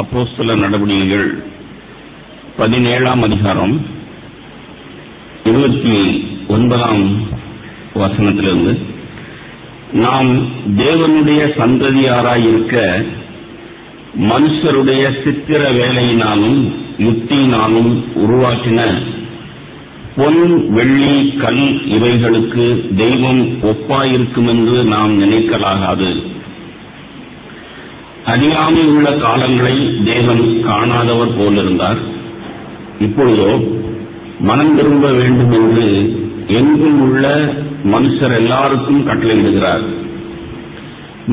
அப்போஸ்தலர் நடவடிக்கைகள் 17ஆம் அதிகாரம் 29ஆம் வசனத்திலிருந்து, நாம் தேவனுடைய சந்ததியாராயிருக்க மனுஷருடைய சித்திர வேலையினாலும் யுக்தியினாலும் உருவாக்கின பொன், வெள்ளி, கல் இவைகளுக்கு தெய்வம் ஒப்பாயிருக்கும் என்று நாம் நினைக்கலாகாது. அறியாமை உள்ள காலங்களை தேவன் காணாதவர் போலிருந்தார். இப்பொழுதோ மனம் திரும்ப வேண்டும் என்று எங்கும் உள்ள மனுஷர் எல்லாருக்கும் கட்டளையிடுகிறார்.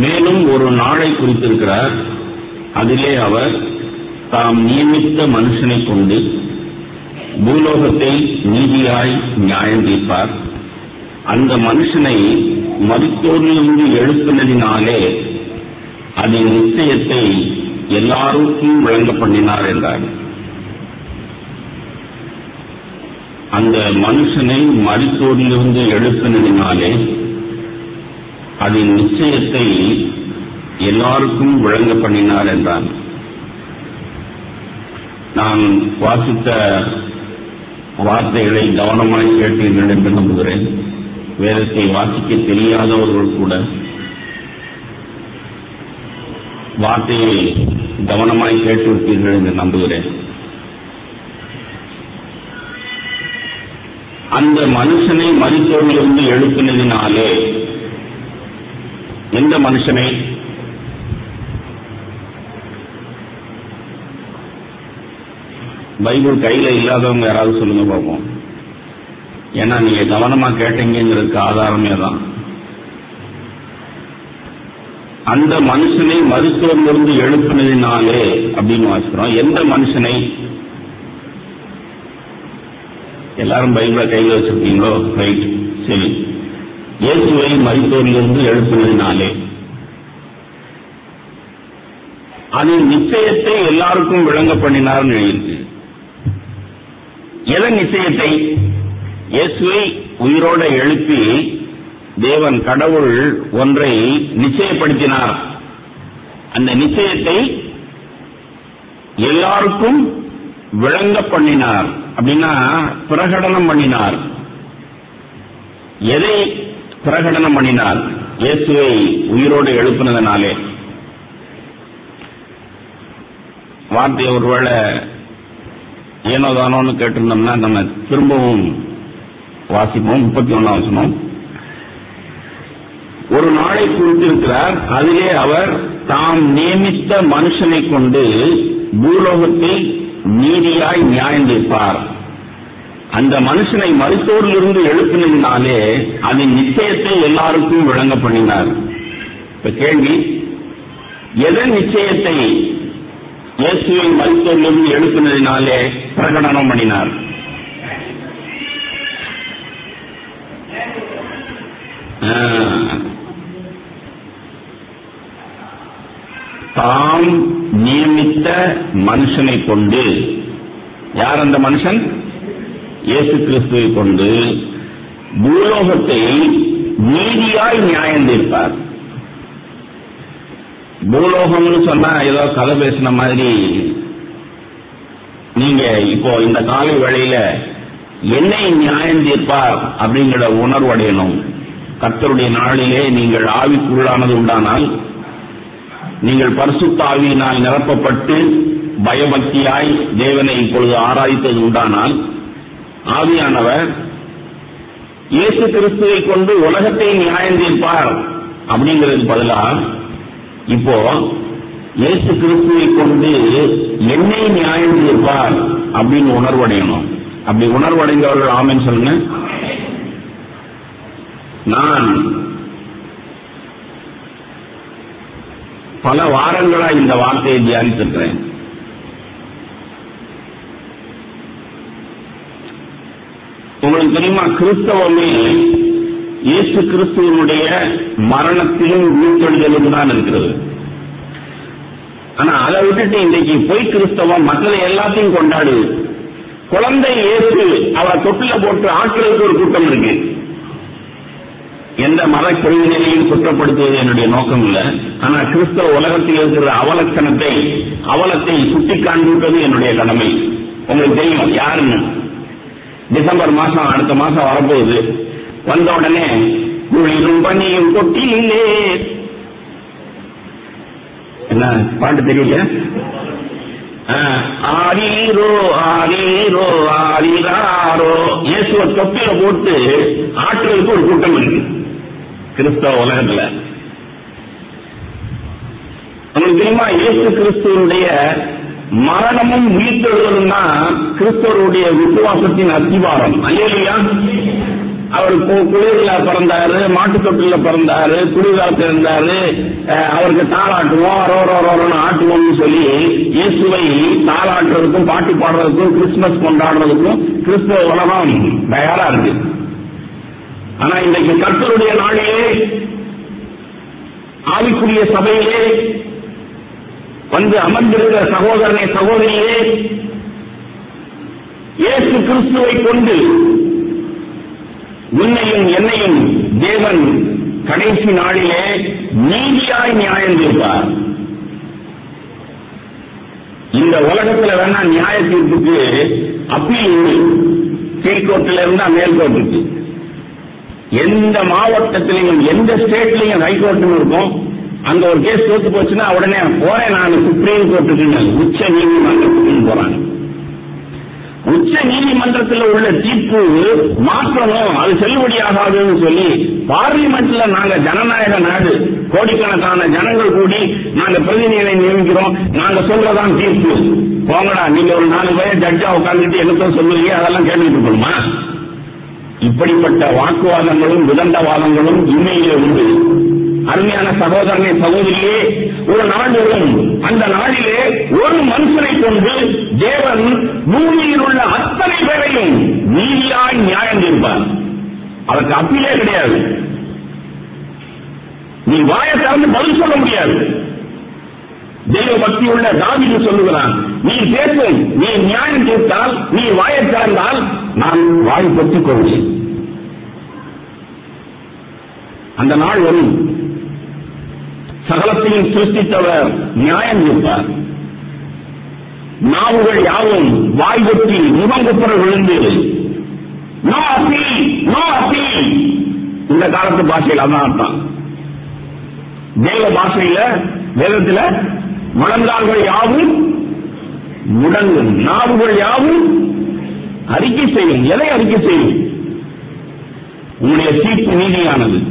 மேலும் ஒரு நாளை குறித்திருக்கிறார். அதிலே அவர் தாம் நியமித்த மனுஷனை கொண்டு பூலோகத்தை நீதியாய் நியாயம் தீர்ப்பார். அந்த மனுஷனை மரித்தோரிலிருந்து எழுப்பினதினாலே அதன் நிச்சயத்தை எல்லாருக்கும் விளங்க பண்ணினார் என்றார். அந்த மனுஷனை மரித்தோரிலிருந்து எழுப்பினதினாலே அதன் நிச்சயத்தை எல்லாருக்கும் விளங்க பண்ணினார் என்றார். நான் வாசித்த வார்த்தைகளை கவனமாய் கேட்டீர்கள் என்று நம்புகிறேன். வேதத்தை வாசிக்க தெரியாதவர்கள் கூட வார்த்தையை கவனமாய் கேட்டுவிட்டீர்கள் என்று நம்புகிறேன். அந்த மனுஷனை மரித்தோரிலிருந்து எழுப்பினதினாலே, எந்த மனுஷனை? பைபிள் கையில இல்லாதவங்க யாராவது சொல்லுங்க பார்ப்போம். ஏன்னா நீங்க கவனமா கேட்டீங்கிறதுக்கு ஆதாரமே தான். அந்த மனுஷனை மருத்துவமிருந்து எழுப்பினதினாலே அப்படின்னு வாசிக்கிறோம். எந்த மனுஷனை? எல்லாரும் பைபிளை கையில் வச்சிருக்கீங்களோ? ரைட், சரி. இயேசுவை மரித்தோரிலிருந்து எழுப்பினதினாலே அதன் நிச்சயத்தை எல்லாருக்கும் விளங்க பண்ணினார் எழுதியிருக்கு. எதன் நிச்சயத்தை? இயேசுவை உயிரோட எழுப்பி தேவன் கடவுள் ஒன்றை நிச்சயப்படுத்தினார். அந்த நிச்சயத்தை எல்லாருக்கும் விளங்க பண்ணினார். அப்படின்னா பிரகடனம் பண்ணினார். எதை பிரகடனம் பண்ணினார்? இயேசுவை உயிரோடு எழுப்பினதனாலே. வார்த்தையை ஒருவேளை ஏனோதானோன்னு கேட்டிருந்தோம்னா நம்ம திரும்பவும் வாசிப்போம். 31ஆம் வசனம். ஒரு நாளை குறித்திருக்கிறார். அதிலே அவர் தாம் நியமித்த மனுஷனை கொண்டு பூலோகத்தை நீதியாய் நியாயம் தீர்ப்பார். அந்த மனுஷனை மரித்தோரிலிருந்து எழுப்பினதினாலே அதன் நிச்சயத்தை எல்லாருக்கும் விளங்க பண்ணினார். இப்ப கேள்வி, எதன் நிச்சயத்தை இயேசுவை மரித்தோரிலிருந்து எழுப்பினதினாலே பிரகடனம் பண்ணினார்? தாம் நியமித்த மனுஷனை கொண்டு. யார் அந்த மனுஷன்? இயேசு கிறிஸ்துவை கொண்டு பூலோகத்தை நீதியாய் நியாயம் தீர்ப்பார். பூலோகம்னு சொன்னா ஏதோ கதை பேசின மாதிரி நீங்க இப்போ இந்த காலை வேளையில என்னை நியாயம் தீர்ப்பார் அப்படிங்கிற உணர்வு அடையணும். கர்த்தருடைய நாளிலே நீங்கள் ஆவிக்குள்ளானது உண்டானால், நீங்கள் பரிசுத்த ஆவியினால் நிரப்பப்பட்டு பயபக்தியாய் தேவனை இப்பொழுது ஆராய்த்தது உண்டானால், ஆவியானவர் இயேசு கிறிஸ்துவை கொண்டு உலகத்தை நியாயம் தீர்ப்பார் அப்படிங்கிறது பதிலா இப்போ இயேசு கிறிஸ்துவை கொண்டு என்னை நியாயம் தீர்ப்பார் அப்படின்னு உணர்வடையணும். அப்படி உணர்வடைந்தவர்கள் ஆமென் சொல்லுங்க. நான் பல வாரங்களா இந்த வார்த்தையை தியானித்திருக்கிறேன். உங்களுக்கு தெரியுமா, கிறிஸ்தவமே இயேசு கிறிஸ்துவனுடைய மரணத்திலும் உயிர்த்தெழுதலும் தான் இருக்கிறது. ஆனா அதை விட்டுட்டு இன்றைக்கு பொய் கிறிஸ்தவம் மற்றது எல்லாத்தையும் கொண்டாடு. குழந்தை இயேசு அவரை தொட்டில போட்டு ஆட்களுக்கு ஒரு கூட்டம் இருக்கு. எந்த மத கொள்கைகளையும் குற்றப்படுத்துவது என்னுடைய நோக்கம் இல்லை. ஆனா கிறிஸ்தவ உலகத்தில் இருக்கிற அவலத்தை சுட்டி காண்பிப்பது என்னுடைய கடமை. உங்களுக்கு தெரியும் யாருன்னு. டிசம்பர் மாசம் அடுத்த மாசம் வரப்போகுது. வந்த உடனே குளிரும் பனியும் கொட்டிலே என்ன பாட்டு தெரியல? ஆரீரோ ஆரீரோ ஆரீராரோ இயேசுவ தொப்பில போட்டு ஆற்றுறதுக்கு ஒரு கூட்டம் இருக்கு கிறிஸ்தவ உலகத்துல. உங்களுக்கு தெரியுமா, இயேசு கிறிஸ்துவனுடைய மரணமும் உயிர்த்தெழுதலும் தான் கிறிஸ்தவருடைய விசுவாசத்தின் அஸ்திவாரம். அல்லேலூயா. அவர் குளிர்ல பிறந்தாரு, மாட்டு தொட்டில பிறந்தாரு, குளிர்காலத்தில் இருந்தாரு. அவருக்கு தாளாட்டுவோம், ரோரோரோன்னு ஆட்டுவோம்னு சொல்லி இயேசுவை தாளாட்டுறதுக்கும் பாட்டு பாடுறதுக்கும் கிறிஸ்துமஸ் கொண்டாடுறதுக்கும் கிறிஸ்தவ உலகம் தயாரா இருக்கு. ஆனா இன்றைக்கு கர்த்தருடைய நாளிலே ஆவிக்குரிய சபையிலே வந்து அமர்ந்திருக்கிற சகோதரனை சகோதரியே, இயேசு கிறிஸ்துவை கொண்டு உன்னையும் என்னையும் தேவன் கடைசி நாளிலே நீதியாய் நியாயம் தீர்ப்பார். இந்த உலகத்துல வேணா நியாய தீர்ப்புக்கு அப்பீல் கீழ்கோர்ட்டில் இருந்தா மேல்கோர்ட்டுக்கு. எந்த மாவட்டத்திலையும் எந்த ஸ்டேட்லையும் ஹைகோர்ட்னு இருக்கும். அங்க ஒரு கேஸ் தோத்து போச்சுன்னா உடனே போறேன் நான் சுப்ரீம் கோர்ட்டுக்கு, உச்ச நீதிமன்றத்துக்கு போறாங்க. உச்ச நீதிமன்றத்தில் உள்ள தீர்ப்பு மாற்றணும், அது செல்லுபடியாகாதுன்னு சொல்லி பார்லிமெண்ட்ல நாங்க ஜனநாயக நாடு, கோடிக்கணக்கான ஜனங்கள் கூடி நாங்க பிரதிநிதிகளை நியமிக்கிறோம், நாங்க சொல்றதான் தீர்ப்பு. போங்கடா, நீங்க ஒரு 4 பேர் ஜட்ஜா உட்கார்ந்துட்டு என்னத்தோ சொல்லுவீங்க, அதெல்லாம் கேட்டுட்டு இருக்கணுமா? இப்படிப்பட்ட வாக்குவாதங்களும் விதண்டவாதங்களும் இன்மையிலே உண்டு. அருமையான சகோதரனை சகோதரியே, ஒரு நாள் வரும், அந்த நாளிலே ஒரு மனுஷனை கொண்டு தேவன் பூமியில் உள்ள அத்தனை பேரையும் நீதியாய் நியாயம் தீர்ப்பார். அதற்கு அப்பீலே கிடையாது. நீ வாயை திறந்து பதில் சொல்ல முடியாது. தெய்வ பக்தி உள்ள தாவீது சொல்லுகிறான், நீ பேசும், நீ நியாயம் தீர்த்தால், நீ வாயை திறந்தால் நான் வாய் பற்றிக் கொள்வேன். அந்த நாள் வரும், சகலத்தையும் சிருஷ்டித்தவர் நியாயம் தீர்ப்பார். நாவுகள் யாவும் வாய் பற்றி முகங்குப்புற விழுந்து நோ அப்பீல், நோ அப்பீல். இந்த காலத்து பாஷையில் அதான் அர்த்தம். தேவ பாஷையில வேதத்தில் முழங்கால்கள் யாவும் முடங்கும், நாவுகள் யாவும் அறிக்கை செய்யும். எதை அறிக்கை செய்யும்? உங்களுடைய தீர்ப்பு நீதியானது.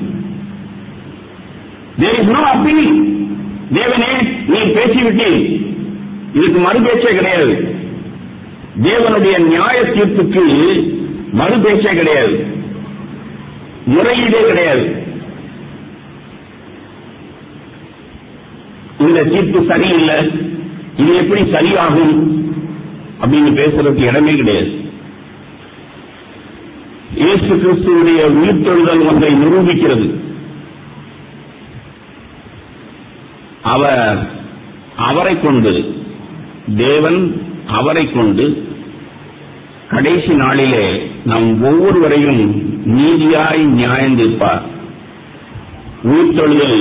there is no appeal. தேவனே, நீ பேசிவிட்டு இதுக்கு மறு பேச்சே கிடையாது. தேவனுடைய நியாய தீர்ப்புக்கு மறு பேச்சே கிடையாது, முறையீடே கிடையாது. இந்த தீர்ப்பு சரியில்லை, இது எப்படி சரியாகும் அப்படின்னு பேசுறதுக்கு இடமே கிடையாது. இயேசு கிறிஸ்துவுடைய உயிர்த்தெழுதல் ஒன்றை நிரூபிக்கிறது. அவரை கொண்டு, தேவன் அவரை கொண்டு கடைசி நாளிலே நம் ஒவ்வொருவரையும் நீதியாய் நியாயம் தீர்ப்பார். உயிர்த்தெழுதல்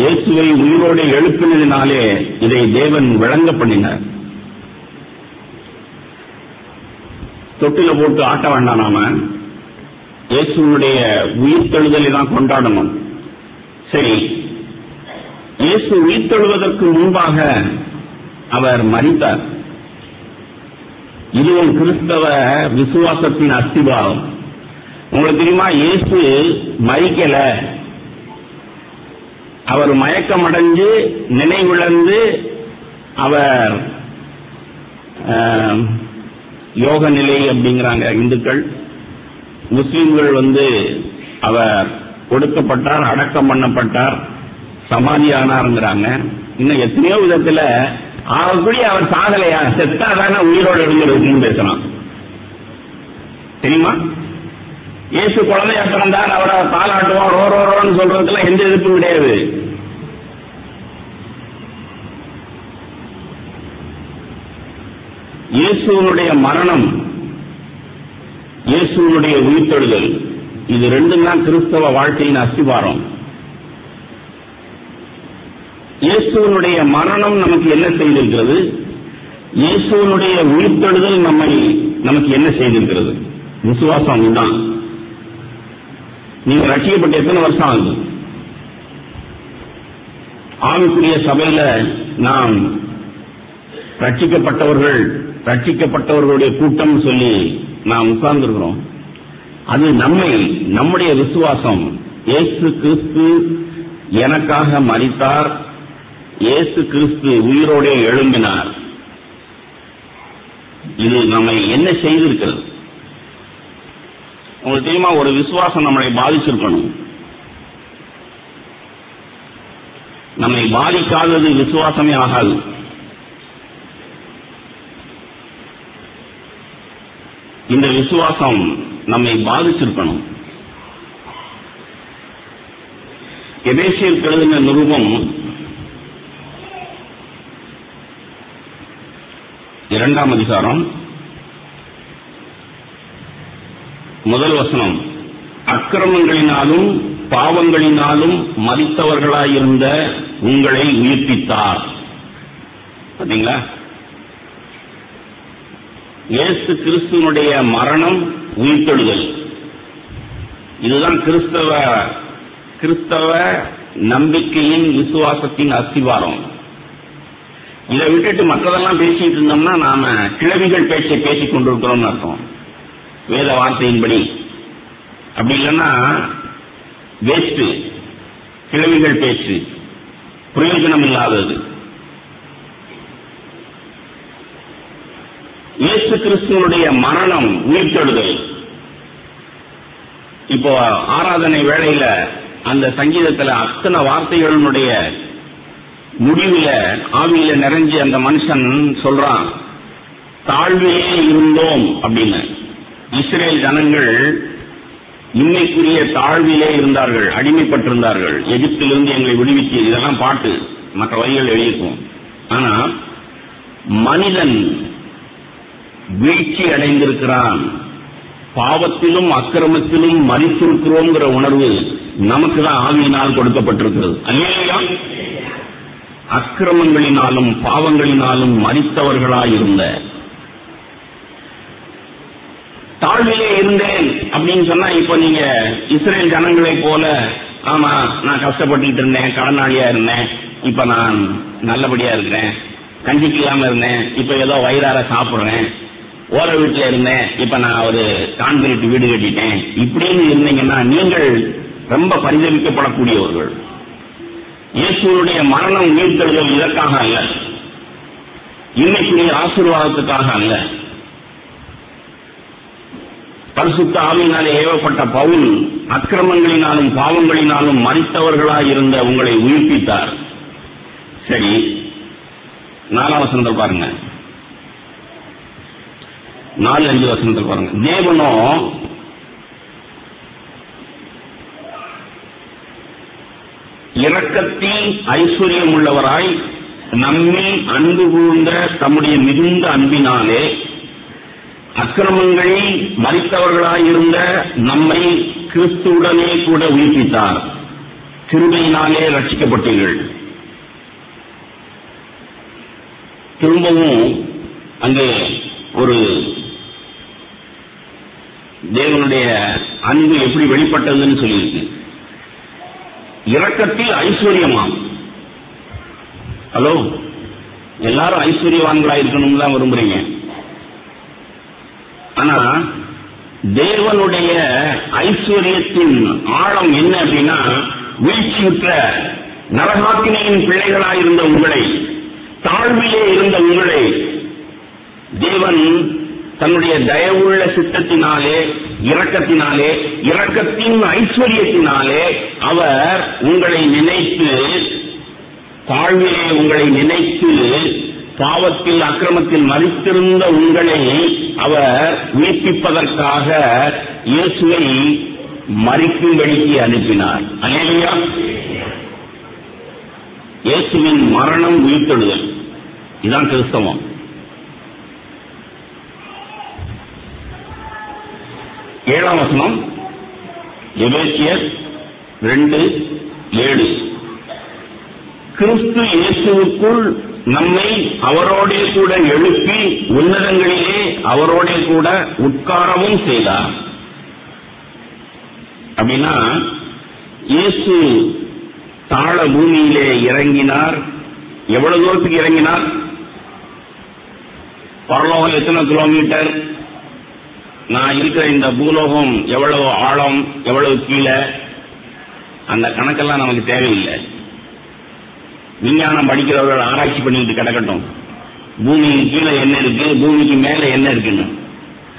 இயேசுவை உயிரோடு எழுப்பினதினாலே இதை தேவன் விளங்க பண்ணினார். தொட்டில போட்டு ஆட்ட வேண்டாம், நாம இயேசுனுடைய உயிர்த்தெழுதலை தான் கொண்டாடணும். சரி, இயேசு உயிர்த்தெழுவதற்கு முன்பாக அவர் மரித்தார். இதுவும் கிறிஸ்தவ விசுவாசத்தின் அஸ்திவாரம். உங்களுக்கு தெரியுமா, இயேசு மரிக்கல, அவர் மயக்கமடைஞ்சு நினைவிழந்து அவர் யோக நிலை அப்படிங்கிறாங்க இந்துக்கள். முஸ்லிம்கள் அவர் கொடுக்கப்பட்டார், அடக்கம் பண்ணப்பட்டார், சமாதியானாருங்கிறாங்க. இன்னும் எத்தனையோ விதத்துல ஆகக்கூடிய அவர் சாகலையா, செத்தாதான உயிரோடு எழுந்திருக்குன்னு பேசலாம். தெரியுமா? இயேசு குழந்தையா பிறந்தார், அவரை தாளாட்டுவோம், ரோரோன்னு சொல்றதுக்கெல்லாம் எந்த எதிர்ப்பும் கிடையாது. இயேசுனுடைய மரணம், இயேசுனுடைய உயிர்த்தெழுதல் இது ரெண்டும் தான் கிறிஸ்தவ வாழ்க்கையின் அஸ்திவாரம். இயேசுவனுடைய மரணம் நமக்கு என்ன செய்திருக்கிறது? இயேசுவனுடைய உயிர்த்தெழுதல் நமக்கு என்ன செய்திருக்கிறது? விசுவாசம் தான். நீங்க ரட்சிக்கப்பட்ட எத்தனை வருஷம் ஆகுது? ஆவிக்குரிய சபையில நாம் ரட்சிக்கப்பட்டவர்களுடைய கூட்டம் சொல்லி நாம் உட்கார்ந்திருக்கிறோம். அது நம்முடைய விசுவாசம். இயேசு கிறிஸ்து எனக்காக மரித்தார், இயேசு கிறிஸ்து உயிரோடே எழும்பினார். இது நம்மை என்ன செய்திருக்கிறது? உங்களுக்கு தெரியுமா, ஒரு விசுவாசம் நம்மளை பாதிச்சிருக்கணும். நம்மை பாதிக்காதது விசுவாசமே ஆகாது. இந்த விசுவாசம் நம்மை பாதிச்சிருக்கணும். எபேசியருக்கு எழுதின நிருபம் 2ஆம் அதிகாரம் 1 வசனம். அக்கிரமங்களினாலும் பாவங்களினாலும் மரித்தவர்களாயிருந்த உங்களை உயிர்ப்பித்தார். பாத்தீங்களா? இயேசு கிறிஸ்துவனுடைய மரணம், உயிர்த்தெழுதல், இதுதான் கிறிஸ்தவ நம்பிக்கையின் விசுவாசத்தின் அஸ்திவாரம். இதை விட்டுட்டு மற்றதெல்லாம் பேசிட்டு இருந்தோம்னா நாம கிழவிகள் பேச்சை பேசிக் கொண்டிருக்கிறோம்னு அர்த்தம். வேத வார்த்தையின்படி. அப்படி இல்லைன்னா வேஸ்ட், கிழவிகள் பேச்சு, பிரயோஜனம் இல்லாதது. இயேசு கிறிஸ்துவனுடைய மரணம், உயிர்த்தெழுதல். இப்போ ஆராதனை வேளையில அந்த சங்கீதத்துல அத்தனை வார்த்தைகளுடைய முடிவுல ஆவியில நிறைஞ்சு அந்த மனுஷன் சொல்றான், தாழ்விலே இருந்தோம் அப்படின்னு. இஸ்ரேல் ஜனங்கள் இன்னைக்குரிய தாழ்விலே இருந்தார்கள், அடிமைப்பட்டிருந்தார்கள். எகிப்திலிருந்து எங்களை விடுவிச்சு, இதெல்லாம் பாட்டு, மற்ற வரிகள் எழுதியிருக்கும். ஆனா மனிதன் வீழ்ச்சி அடைந்திருக்கிறான். பாவத்திலும் அக்கிரமத்திலும் மரித்திருக்கிறோங்கிற உணர்வு நமக்கு தான் ஆவியினால் கொடுக்கப்பட்டிருக்கிறது. அல்லேலூயா. அக்கிரமங்களினாலும் பாவங்களினாலும் மரித்தவர்களாயிருந்த, தாழ்விலே இருந்தேன் அப்படின்னு சொன்னா, இப்ப நீங்க இஸ்ரேல் ஜனங்களை போல, ஆமா நான் கஷ்டப்பட்டு இருந்தேன், கடனாளியா இருந்தேன், இப்ப நான் நல்லபடியா இருக்கிறேன், கஞ்சிக்கு இல்லாம இருந்தேன், இப்ப ஏதோ வயிறார சாப்பிடுறேன், ஓர வீட்டுல இருந்தேன், இப்ப நான் ஒரு கான்கிரீட் வீடு கட்டிட்டேன், இப்படின்னு இருந்தீங்கன்னா நீங்கள் ரொம்ப பரிதவிக்கப்படக்கூடியவர்கள். இயேசுடைய மரணம், உயிர்த்தெழுதல் இதற்காக அல்ல, இன்னைக்கு ஆசீர்வாதத்துக்காக அல்ல. பரிசுத்த ஆவியினாலே ஏவப்பட்ட பவுல் அக்கிரமங்களினாலும் பாவங்களினாலும் மரித்தவர்களாயிருந்த உங்களை உயிர்ப்பித்தார். சரி, 4ஆம் வசனத்தில் பாருங்க, 4-5 வசனத்தில் பாருங்க. தேவனோ இரக்கத்தில் ஐஸ்வர்யம் உள்ளவராய் நம்மில் அன்பு கூர்ந்த தம்முடைய மிகுந்த அன்பினாலே அக்கிரமங்களில் மரித்தவர்களாயிருந்த நம்மை கிறிஸ்துவுடனே கூட உயிர்ப்பித்தார். கிருபையினாலே ரட்சிக்கப்பட்டீர்கள். திரும்பவும் அங்கே ஒரு தேவனுடைய அன்பு எப்படி வெளிப்பட்டதுன்னு சொல்லியிருக்கு. இரக்கத்தில் ஐஸ்வர்யமாம். ஹலோ, எல்லாரும் ஐஸ்வர்யவான்களா இருக்கணும் தான் விரும்புறீங்க. ஆனா தேவனுடைய ஐஸ்வர்யத்தின் ஆழம் என்ன அப்படின்னா, வீழ்ச்சியுற்ற நரகாக்கினியின் பிள்ளைகளாயிருந்த உங்களை, தாழ்விலே இருந்த உங்களை தேவன் தன்னுடைய தயவுள்ள சித்தத்தினாலே, இரக்கத்தினாலே, இரக்கத்தின் ஐஸ்வர்யத்தினாலே அவர் உங்களை நினைத்து, தாழ்விலே உங்களை நினைத்து, பாவத்தில் அக்கிரமத்தில் மரித்திருந்த உங்களை அவர் உயிர்ப்பிப்பதற்காக இயேசுவை மரிக்கும்படிக்கு அனுப்பினார். அல்லேலூயா. இயேசுவின் மரணம், உயிர்த்தெழுதல், இதுதான் கிறிஸ்தவம். ஏழாம் வசனம், எபேசியர் 2:7. கிறிஸ்து இயேசுவுக்குள் நம்மை அவரோடே கூட எழுப்பி உன்னதங்களிலே அவரோடே கூட உட்காரவும் செய்தார். அப்படின்னா இயேசு தாழ பூமியிலே இறங்கினார். எவ்வளவு தூரத்துக்கு இறங்கினார்? பரலோகம் எத்தனை கிலோமீட்டர், நான் இருக்கிற இந்த பூலோகம் எவ்வளவு ஆழம், எவ்வளவு கீழே, அந்த கணக்கெல்லாம் நமக்கு தேவையில்லை. விஞ்ஞானம் படிக்கிறவர்கள் ஆராய்ச்சி பண்ணிட்டு கிடக்கட்டும், பூமிக்கு கீழே என்ன இருக்கு, பூமிக்கு மேல என்ன இருக்குன்னு.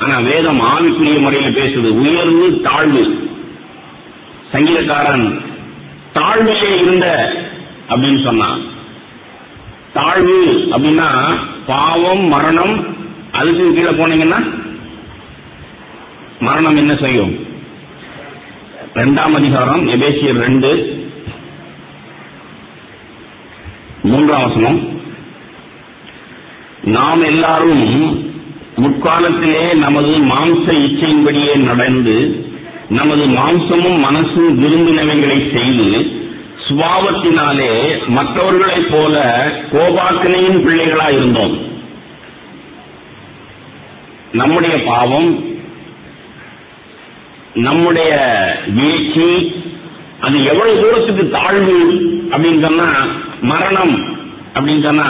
ஆனா வேதம் ஆவிக்குரிய முறையில் பேசுது, உயர்வு தாழ்வு. சங்கீதக்காரன் தாழ்விலே இருந்த அப்படின்னு சொன்னான். தாழ்வு அப்படின்னா பாவம், மரணம். அதுக்கு கீழே போனீங்கன்னா மரணம் என்ன செய்யும்? 2ஆம் அதிகாரம் எபேசியர் 2:3 வசனம். நாம் எல்லாரும் முற்காலத்திலே நமது மாம்ச இச்சையின்படியே நடந்து நமது மாம்சமும் மனசும் விரும்பினவைகளை செய்து சுபாவத்தினாலே மற்றவர்களைப் போல கோபாக்கினையின் பிள்ளைகளாயிருந்தோம். நம்முடைய பாவம், நம்முடைய வீழ்ச்சி, அது எவ்வளவு தூரத்துக்கு தாழ்வு அப்படின்னு சொன்னா, மரணம் அப்படின்னு சொன்னா,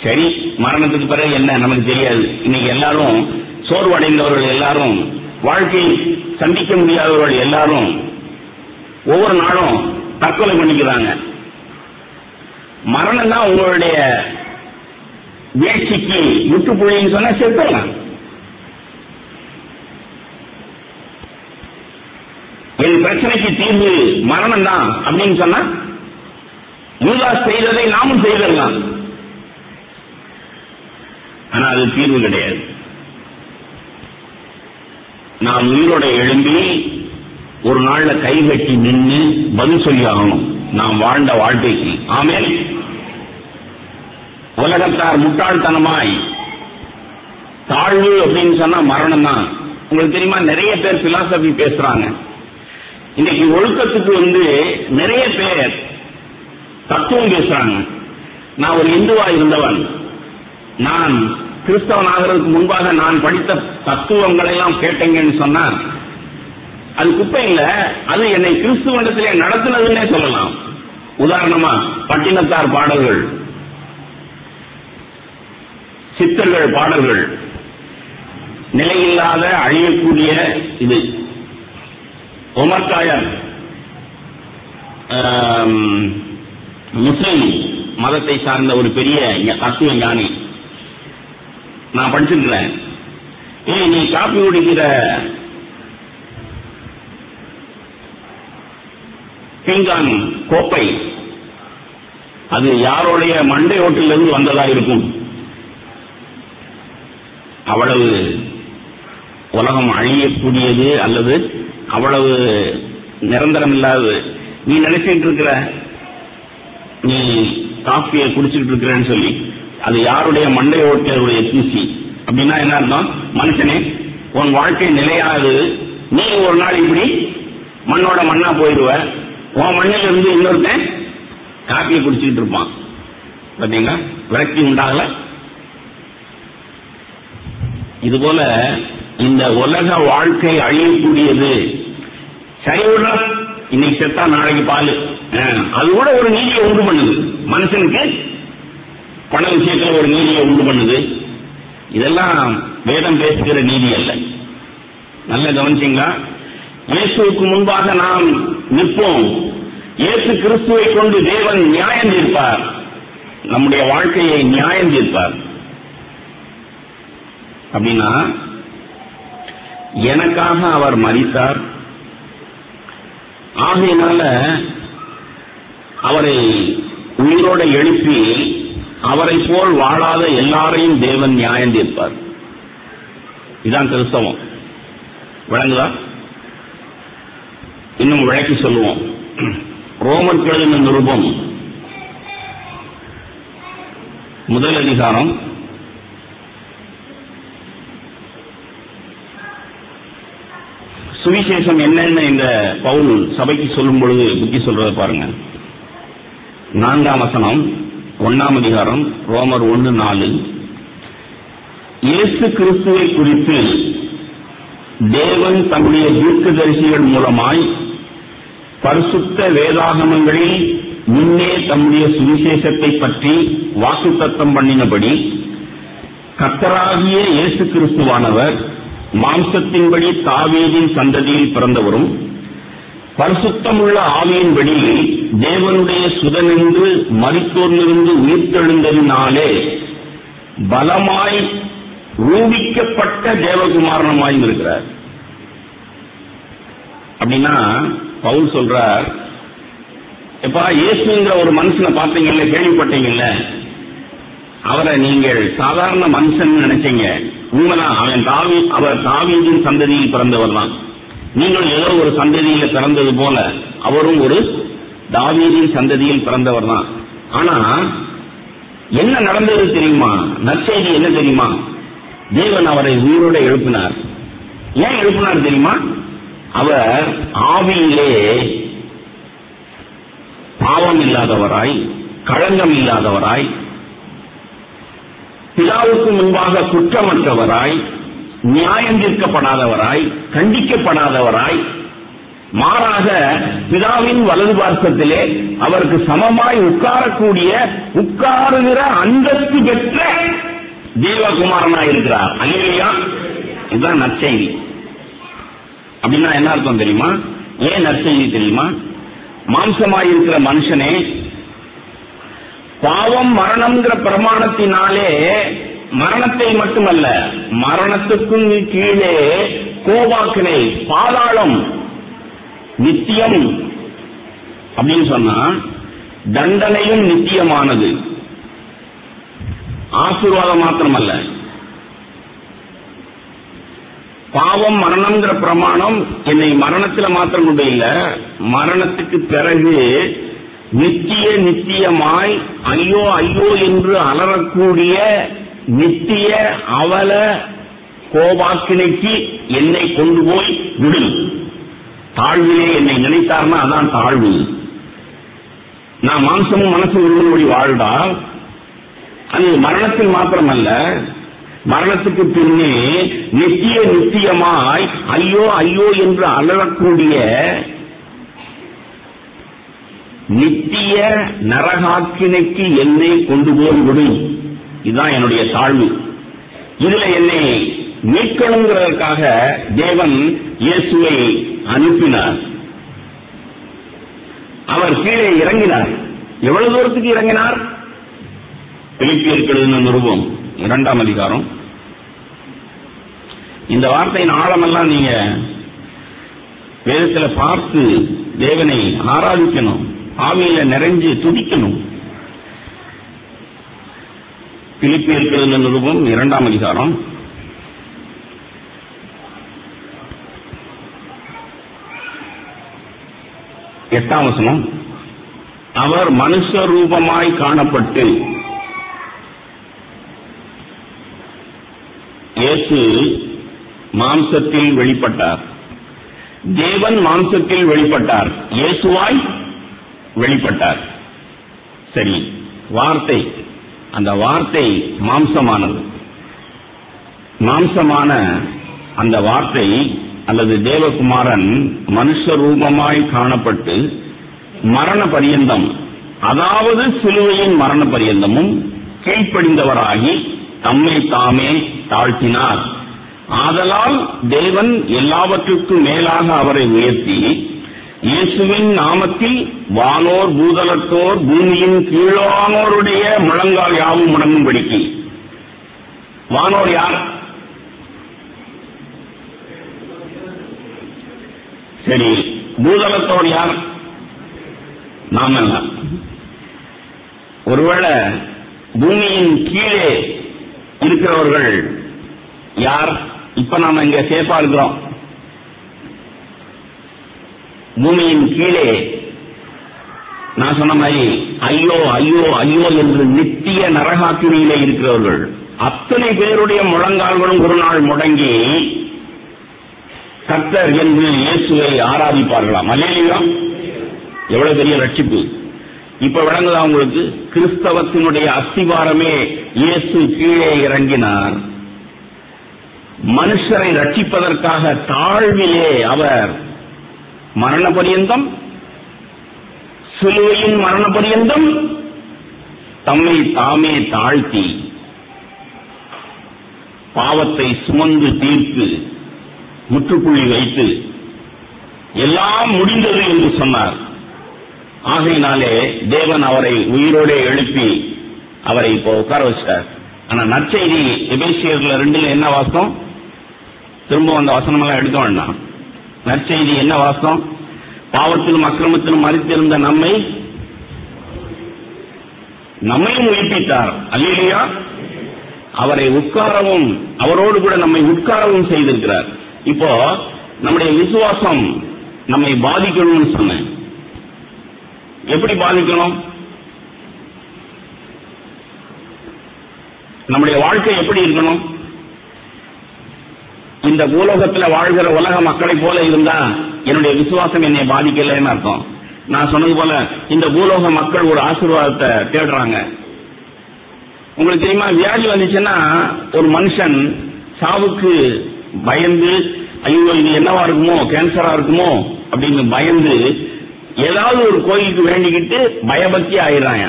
சரி மரணத்துக்கு பிறகு என்ன நமக்கு தெரியாது. இன்னைக்கு எல்லாரும் சோர்வடைந்தவர்கள், எல்லாரும் வாழ்க்கை சந்திக்க முடியாதவர்கள் எல்லாரும் ஒவ்வொரு நாளும் தற்கொலை பண்ணிக்கிறாங்க. மரணம் தான் உங்களுடைய வீழ்ச்சிக்கு முற்றுப்புள்ளின்னு சொன்னா செத்துடலாம். என் பிரச்சனைக்கு தீர்வு மரணம் தான் அப்படின்னு சொன்னா யூதாஸ் செய்ததை நாமும் செய்திடலாம். ஆனா அது தீர்வு கிடையாது. நாம் உயிரோட எழும்பி ஒரு நாள்ல கை கட்டி நின்று பதில் சொல்லி ஆகணும் நாம் வாழ்ந்த வாழ்க்கைக்கு. ஆமென். உலகத்தார் முட்டாள்தனமாய் தாழ்வு அப்படின்னு சொன்னா மரணம் தான். உங்களுக்கு தெரியுமா, நிறைய பேர் பிலாசபி பேசுறாங்க. இன்னைக்கு ஒழுக்கத்துக்கு நிறைய பேர் தத்துவம் பேசுறாங்க. நான் ஒரு இந்துவா இருந்தவன், நான் கிறிஸ்தவன் ஆகிறதுக்கு முன்பாக நான் படித்த தத்துவங்களை எல்லாம் கேட்டீங்கன்னு சொன்னா அது குப்பை இல்ல, அது என்னை கிறிஸ்துவனிடத்திலே நடத்தினதுன்னே சொல்லலாம். உதாரணமா பட்டினத்தார் பாடல்கள், சித்தர்கள் பாடல்கள், நிலையில்லாத அழியக்கூடிய இது. உமர் காயர் முஸ்லிம் மதத்தை சார்ந்த ஒரு பெரிய தத்துவ ஞானி, நான் படிச்சிருக்கிறேன். நீ காப்பி குடிக்கிற பீங்கான் கோப்பை அது யாருடைய மண்டை ஓட்டிலிருந்து வந்ததா இருக்கும்? அவ்வளவு உலகம் அழியக்கூடியது அல்லது அவ்வளவு நிரந்தரம் இல்லாதது. நீ நினைச்சிட்டு இருக்கிற, நீ காப்பியை குடிச்சிட்டு இருக்கிறேன்னு சொல்லி அது யாருடைய மண்டை ஓட்டிய தூசி அப்படின்னா என்ன அர்த்தம்? மனுஷனே, உன் வாழ்க்கை நிலையாது. நீ ஒரு நாள் இப்படி மண்ணோட மண்ணா போயிடுவ. உன் மண்ணில இருந்து இன்னொருத்தன் காப்பியை குடிச்சுக்கிட்டு இருப்பான். பாத்தீங்களா, விரக்தி உண்டாகல. இதுபோல இந்த உலக வாழ்க்கை அழியக்கூடியது. சரி விட, இன்னைக்கு செத்தா நாளைக்கு பால், அது கூட ஒரு நீதியை உண்டு பண்ணுது. மனுஷனுக்கு பண விஷயத்துல ஒரு நீதியை உண்டு பண்ணுது. இதெல்லாம் வேதம் பேசுகிற நீதி அல்ல. நல்ல கவனிச்சீங்களா? இயேசுவுக்கு முன்பாக நாம் நிற்போம். இயேசு கிறிஸ்துவை கொண்டு தேவன் நியாயம் தீர்ப்பார். நம்முடைய வாழ்க்கையை நியாயம் தீர்ப்பார். அப்படின்னா எனக்காக அவர் மரித்தார். ஆகையினால அவரை உயிரோட எழுப்பி அவரை போல் வாழாத எல்லாரையும் தேவன் நியாயம் தீர்ப்பார். இதுதான் கிறிஸ்தவம். விளங்குதா? இன்னும் விளக்கி சொல்லுவோம். ரோமர் எழுதின நிருபம் 1 அதிகாரம் சுவிசேஷம் என்னன்னு இந்த பவுல் சபைக்கு சொல்லும் பொழுது புத்தி சொல்றத பாருங்க. 4ஆம் வசனம் 1ஆம் அதிகாரம் ரோமர் 1:4. இயேசு கிறிஸ்துவை குறித்து தேவன் தம்முடைய தீர்க்கதரிசிகள் மூலமாய் பரிசுத்த வேதாகமங்களில் முன்னே தம்முடைய சுவிசேஷத்தை பற்றி வாக்குத்தத்தம் பண்ணினபடி கர்த்தராகிய இயேசு கிறிஸ்துவானவர் மாம்சத்தின்படி தாவீதின் சந்ததியில் பிறந்தவரும் பரிசுத்தமுள்ள ஆவியின்படி தேவனுடைய சுதனென்று மரித்தோரிலிருந்து உயிர்த்தெழுந்ததினாலே பலமாய் ரூபிக்கப்பட்ட தேவகுமாரனுமாய் இருக்கிறார். அப்படின்னா பவுல் சொல்றார், எப்பா இயேசுங்கிற ஒரு மனுஷனை பார்த்தீங்கல்ல, கேள்விப்பட்டீங்கல்ல, அவரை நீங்கள் சாதாரண மனுஷன் நினைச்சீங்க. உண்மைதான், அவர் தாவீதின் சந்ததியில் பிறந்தவர் தான். நீங்கள் ஏதோ ஒரு சந்ததியில பிறந்தது போல அவரும் ஒரு தாவீதின் சந்ததியில் பிறந்தவர் தான். ஆனா என்ன நடந்தது தெரியுமா? நற்செய்தி என்ன தெரியுமா? தேவன் அவரை உயிரோட எழுப்பினார். ஏன் எழுப்பினார் தெரியுமா? அவர் ஆவியிலே பாவம் இல்லாதவராய், களங்கம் இல்லாதவராய், பிதாவுக்கு முன்பாக குற்றமற்றவராய், நியாயம் தீர்க்கப்படாதவராய், கண்டிக்கப்படாதவராய், மாறாக பிதாவின் வலது பார்க்கத்திலே அவருக்கு சமமாய் உட்காருகிற அந்தஸ்து பெற்ற தேவகுமாரனாய் இருக்கிறார். அல்லேலூயா. இதுதான் நற்செய்தி. அப்படின்னா என்ன அர்த்தம் தெரியுமா? ஏன் நற்செய்தி தெரியுமா? மாம்சமாயிருக்கிற மனுஷனே பாவம் மரணம்ங்கிற பிரமாணத்தினாலே மரணத்தை மட்டுமல்ல, மரணத்துக்கும் கீழே கோபாக்கினை, பாதாளம், நித்தியம் அப்படின்னு சொன்னா தண்டனையும் நித்தியமானது, ஆசீர்வாதம் மாத்திரமல்ல. பாவம் மரணம்ங்கிற பிரமாணம் என்னை மரணத்தில் மாத்திரம் கொண்டு இல்ல, மரணத்துக்கு பிறகு நித்தியமாய் ஐயோ ஐயோ என்று அலறக்கூடிய நித்திய அவல கோபாக்கினைக்கு என்னை கொண்டு போய் விடும். தாழ்விலே என்னை நினைத்தார்னா அதான் தாழ்வு. நான் மாம்சமும் மனசு உள்ளபடி வாழ்ந்தால் அது மரணத்தில் மாத்திரமல்ல, மரணத்துக்கு பின்னே நித்தியமாய் ஐயோ ஐயோ என்று அலறக்கூடிய நித்திய நரகாக்கினைக்கு என்னை கொண்டு போய் விடும். இதுதான் என்னுடைய தாழ்வு. இதுல என்னை மீட்கணுங்கிறதற்காக தேவன் இயேசுவை அனுப்பினார். அவர் கீழே இறங்கினார். எவ்வளவு தூரத்துக்கு இறங்கினார்? பிலிப்பியருக்கு எழுதின நிருபம் 2ஆம் அதிகாரம். இந்த வார்த்தையின் ஆழமெல்லாம் நீங்க வேதத்துல பார்த்து தேவனை ஆராதிக்கணும், ஆவியில நிறைஞ்சு துதிக்கணும். பிலிப்பியருக்கு எழுதின நிருபம் 2ஆம் அதிகாரம் 8ஆம் வசனம். அவர் மனுஷ ரூபமாய் காணப்பட்டு, இயேசு மாம்சத்தில் வெளிப்பட்டார். தேவன் மாம்சத்தில் வெளிப்பட்டார், இயேசுவாய் வெளிப்பட்டார். சரி, வார்த்தை, அந்த வார்த்தை மாம்சமானது. மாம்சமான அந்த வார்த்தை அல்லது தேவகுமாரன் மனுஷ ரூபமாய் காணப்பட்டு மரண பரியந்தம், அதாவது சிலுவையின் மரண பரியந்தமும் கீழ்ப்படிந்தவராகி தம்மை தாமே தாழ்த்தினார். ஆதலால் தேவன் எல்லாவற்றுக்கும் மேலாக அவரை உயர்த்தி இயேசுவின் நாமத்தில் வானோர் பூதலத்தோர் பூமியின் கீழானோருடைய முழங்கால் யாவும் முடங்கும்படிக்கு. வானோர் யார்? சரி, பூதலத்தோர் யார்? நாம. ஒருவேளை பூமியின் கீழே இருக்கிறவர்கள் யார்? இப்ப நாம இங்க சேஃபா இருக்கிறோம். பூமியின் கீழே நான் சொன்ன மாதிரி ஐயோ ஐயோ ஐயோ என்று நித்திய நரகாக்கினியிலே இருக்கிறவர்கள் அத்தனை பேருடைய முழங்கால்களும் ஒரு நாள் முடங்கி கர்த்தர் என்று இயேசுவை ஆராதிப்பார்களாம். அல்லேலூயா! எவ்வளவு பெரிய ரட்சிப்பு! இப்ப விளங்குதா உங்களுக்கு? கிறிஸ்தவத்தினுடைய அஸ்திவாரமே இயேசு கீழே இறங்கினார். மனுஷரை ரட்சிப்பதற்காக தாழ்விலே அவர் மரண பரியந்தம், சிலுவையின் மரண பரியந்தம் தம்மை தாமே தாழ்த்தி பாவத்தை சுமந்து தீர்த்து முற்றுப்புள்ளி வைத்து எல்லாம் முடிந்தது என்று சொன்னார். ஆகையினாலே தேவன் அவரை உயிரோடு எழுப்பி அவரை இப்போ உட்கார வச்சார். ஆனா நற்செய்தி எபேசியர்ல 2 என்ன வாசம்? திரும்ப அந்த வசனமெல்லாம் எடுக்க வேண்டாம். நற்செய்தி என்ன வாசம்? பாவத்திலும் அக்கிரமத்திலும் மரித்திருந்த நம்மையும் உயிர்ப்பித்தார். அல்லேலூயா! அவரை உட்காரவும், அவரோடு கூட நம்மை உட்காரவும் செய்திருக்கிறார். இப்போ நம்முடைய விசுவாசம் நம்மை பாதிக்கணும்னு சொன்னேன். எப்படி பாதிக்கணும்? நம்முடைய வாழ்க்கை எப்படி இருக்கணும்? இந்த பூலோகத்தில் வாழ்கிற உலக மக்களை போல இருந்தா என்னுடைய விசுவாசம் என்னை பாதிக்கலன்னு அர்த்தம். நான் சொன்னது போல இந்த பூலோக மக்கள் ஒரு ஆசீர்வாதத்தை தேடுறாங்க. உங்களுக்கு தெரியுமா, வியாதி வந்துச்சுன்னா ஒரு மனுஷன் சாவுக்கு பயந்து, ஐயோ இது என்னவா இருக்குமோ, கேன்சரா இருக்குமோ அப்படின்னு பயந்து ஏதாவது ஒரு கோயிலுக்கு வேண்டிக்கிட்டு பயபக்தி ஆயிடுறாங்க.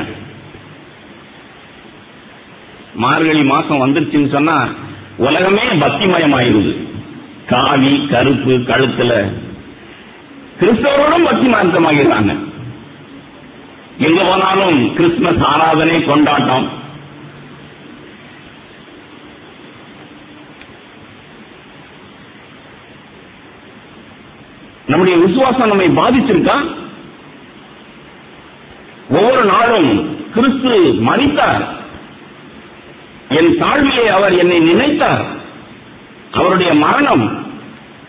மார்கழி மாசம் வந்துருச்சுன்னு சொன்னா உலகமே பக்திமயம் ஆயிருது. காவி கருப்பு கழுத்துல கிறிஸ்தவரோடும் பக்திமயமாகிறாங்க. எங்க போனாலும் கிறிஸ்துமஸ் ஆராதனை, கொண்டாட்டம். நம்முடைய விசுவாசம் நம்மை பாதிச்சிருக்கா? ஒவ்வொரு நாளும் கிறிஸ்து மரித்தார், என் தாழ்விலே அவர் என்னை நினைத்தார். அவருடைய மரணம்,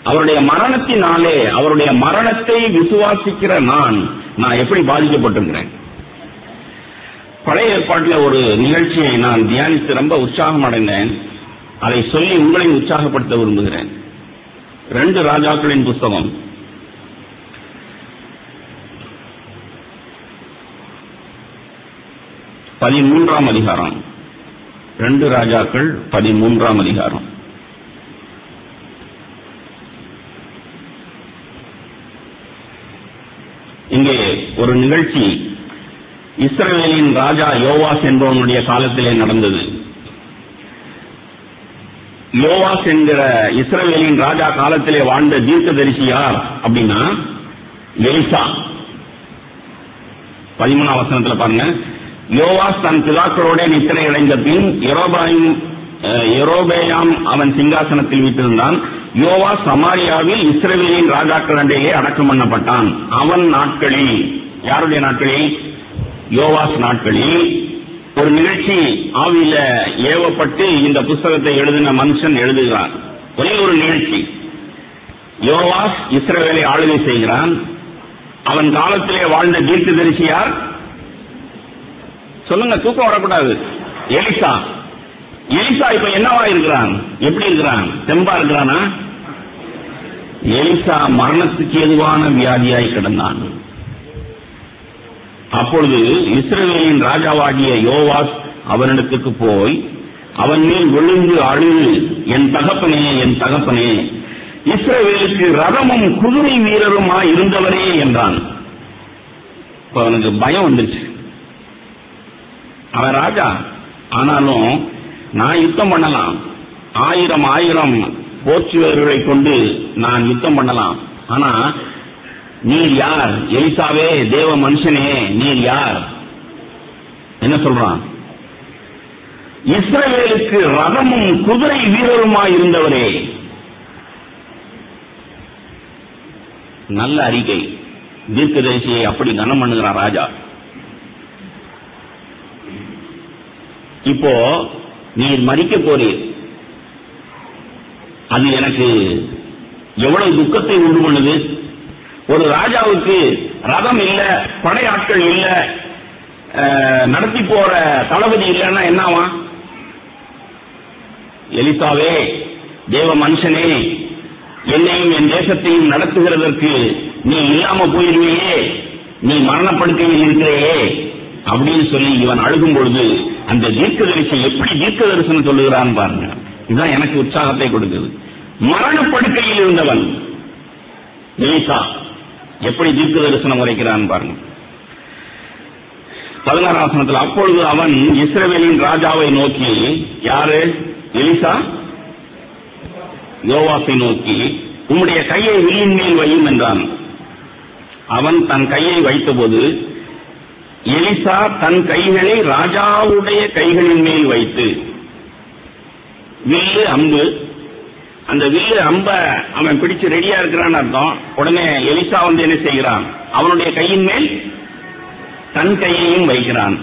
அவருடைய மரணத்தினாலே, அவருடைய மரணத்தை விசுவாசிக்கிற நான் எப்படி பாதிக்கப்பட்டிருக்கிறேன்? பழைய ஏற்பாட்டில் ஒரு நிகழ்ச்சியை நான் தியானித்து ரொம்ப உற்சாகம் அடைந்தேன். அதை சொல்லி உங்களையும் உற்சாகப்படுத்த விரும்புகிறேன். 2 ராஜாக்களின் புஸ்தகம் 13ஆம் அதிகாரம். 2 ராஜாக்கள் 13ஆம் அதிகாரம். இங்கே ஒரு நிகழ்ச்சி இஸ்ரவேலின் ராஜா யோவாஸ் என்பவனுடைய காலத்திலே நடந்தது. யோவாஸ் என்கிற இஸ்ரவேலின் ராஜா காலத்திலே வாழ்ந்த தீர்க்கதரிசி யார் அப்படின்னா எலிசா. 13ஆம் வசனத்தில் பாருங்க. யோவாஸ் தன் பிதாக்களோட நித்திரை அடைந்த பின் யெரொபெயாம் அவன் சிங்காசனத்தில் வீட்டிருந்தான். யோவாஸ் சமாரியாவில் இஸ்ரவேலின் ராஜாக்கள் அண்டையிலே அடக்கம் பண்ணப்பட்டான். அவன் நாட்களில், யாருடைய நாட்களில்? யோவாஸ் நாட்களில் ஒரு நிகழ்ச்சி ஆவியில ஏவப்பட்டு இந்த புஸ்தகத்தை எழுதின மனுஷன் எழுதுகிறான். ஒரே ஒரு நிகழ்ச்சி. யோவாஸ் இஸ்ரவேலை ஆளுகை செய்கிறான். அவன் காலத்திலே வாழ்ந்த தீர்க்கதரிசி யார்? சொல்லுங்க, தூக்கம் வரக்கூடாது. எலிசா. எலிசா இப்ப என்னவா இருக்கிறான்? எப்படி இருக்கிறான்? தெம்பா இருக்கிறானா? எலிசா மரணத்துக்கு ஏதுவான வியாதியாய் கிடந்தான். அப்பொழுது இஸ்ரவேலின் ராஜாவாகிய யோவாஸ் அவனிடத்துக்கு போய் அவன் மேல் விழுந்து அழுது, என் தகப்பனே, என் தகப்பனே, இஸ்ரவேலுக்கு ரதமும் குதிரை வீரருமாய் இருந்தவரே என்றான். இப்ப அவனுக்கு பயம் வந்துருச்சு. அவன் ராஜா, ஆனாலும் நான் யுத்தம் பண்ணலாம், 1000 போர்ச்சு வீரர்களை கொண்டு நான் யுத்தம் பண்ணலாம். ஆனா நீர் யார்? எலிசாவே, தேவ மனுஷனே, நீர் யார்? என்ன சொல்றான்? இஸ்ரவேலுக்கு ரதமும் குதிரை வீரருமாய் இருந்தவரே. நல்ல அறிக்கை. தீர்க்கதரிசியை அப்படி கனம் பண்ணுகிறான் ராஜா. இப்போ நீர் மரிக்க போறீர், அது எனக்கு எவ்வளவு துக்கத்தை உண்டு பண்ணுது. ஒரு ராஜாவுக்கு ரதம் இல்ல, படையாட்கள் இல்ல, நடத்தி போற தளபதி இல்லைன்னா என்னவா? எலிசாவே, தேவ மனுஷனே, என்னையும் என் தேசத்தையும் நடத்துகிறதற்கு நீ இல்லாம போயிருவையே, நீ மரணப்படுக்கையில் இருக்கிறையே அப்படின்னு சொல்லி இவன் அழுகும் பொழுது அந்த தீர்க்கதரிசி எப்படி தீர்க்க தரிசனம் சொல்லுகிறான் பாருங்க. இதுதான் எனக்கு உற்சாகத்தை கொடுக்குது. மரணப்படுக்கையில் இருந்தவன் எலிசா எப்படி தீர்க்க தரிசனம் உரைக்கிறான் பாருங்க. 16ஆம் வசனத்தில், அப்பொழுது அவன் இஸ்ரவேலின் ராஜாவை நோக்கி, யாரு? எலிசா யோவாசை நோக்கி, உம்முடைய கையை வில்லின் மேல் வையும் என்றான். அவன் தன் கையை வைத்தபோது எலிசா தன் கைகளை ராஜாவுடைய கைகளின் மேல் வைத்து, வில்லு அம்பு, அந்த வில்லு அம்ப அவன் பிடிச்சு ரெடியா இருக்கிறான்னு அர்த்தம். உடனே எலிசா வந்து என்ன செய்கிறான்? அவனுடைய கையின் மேல் தன் கையையும் வைக்கிறான்.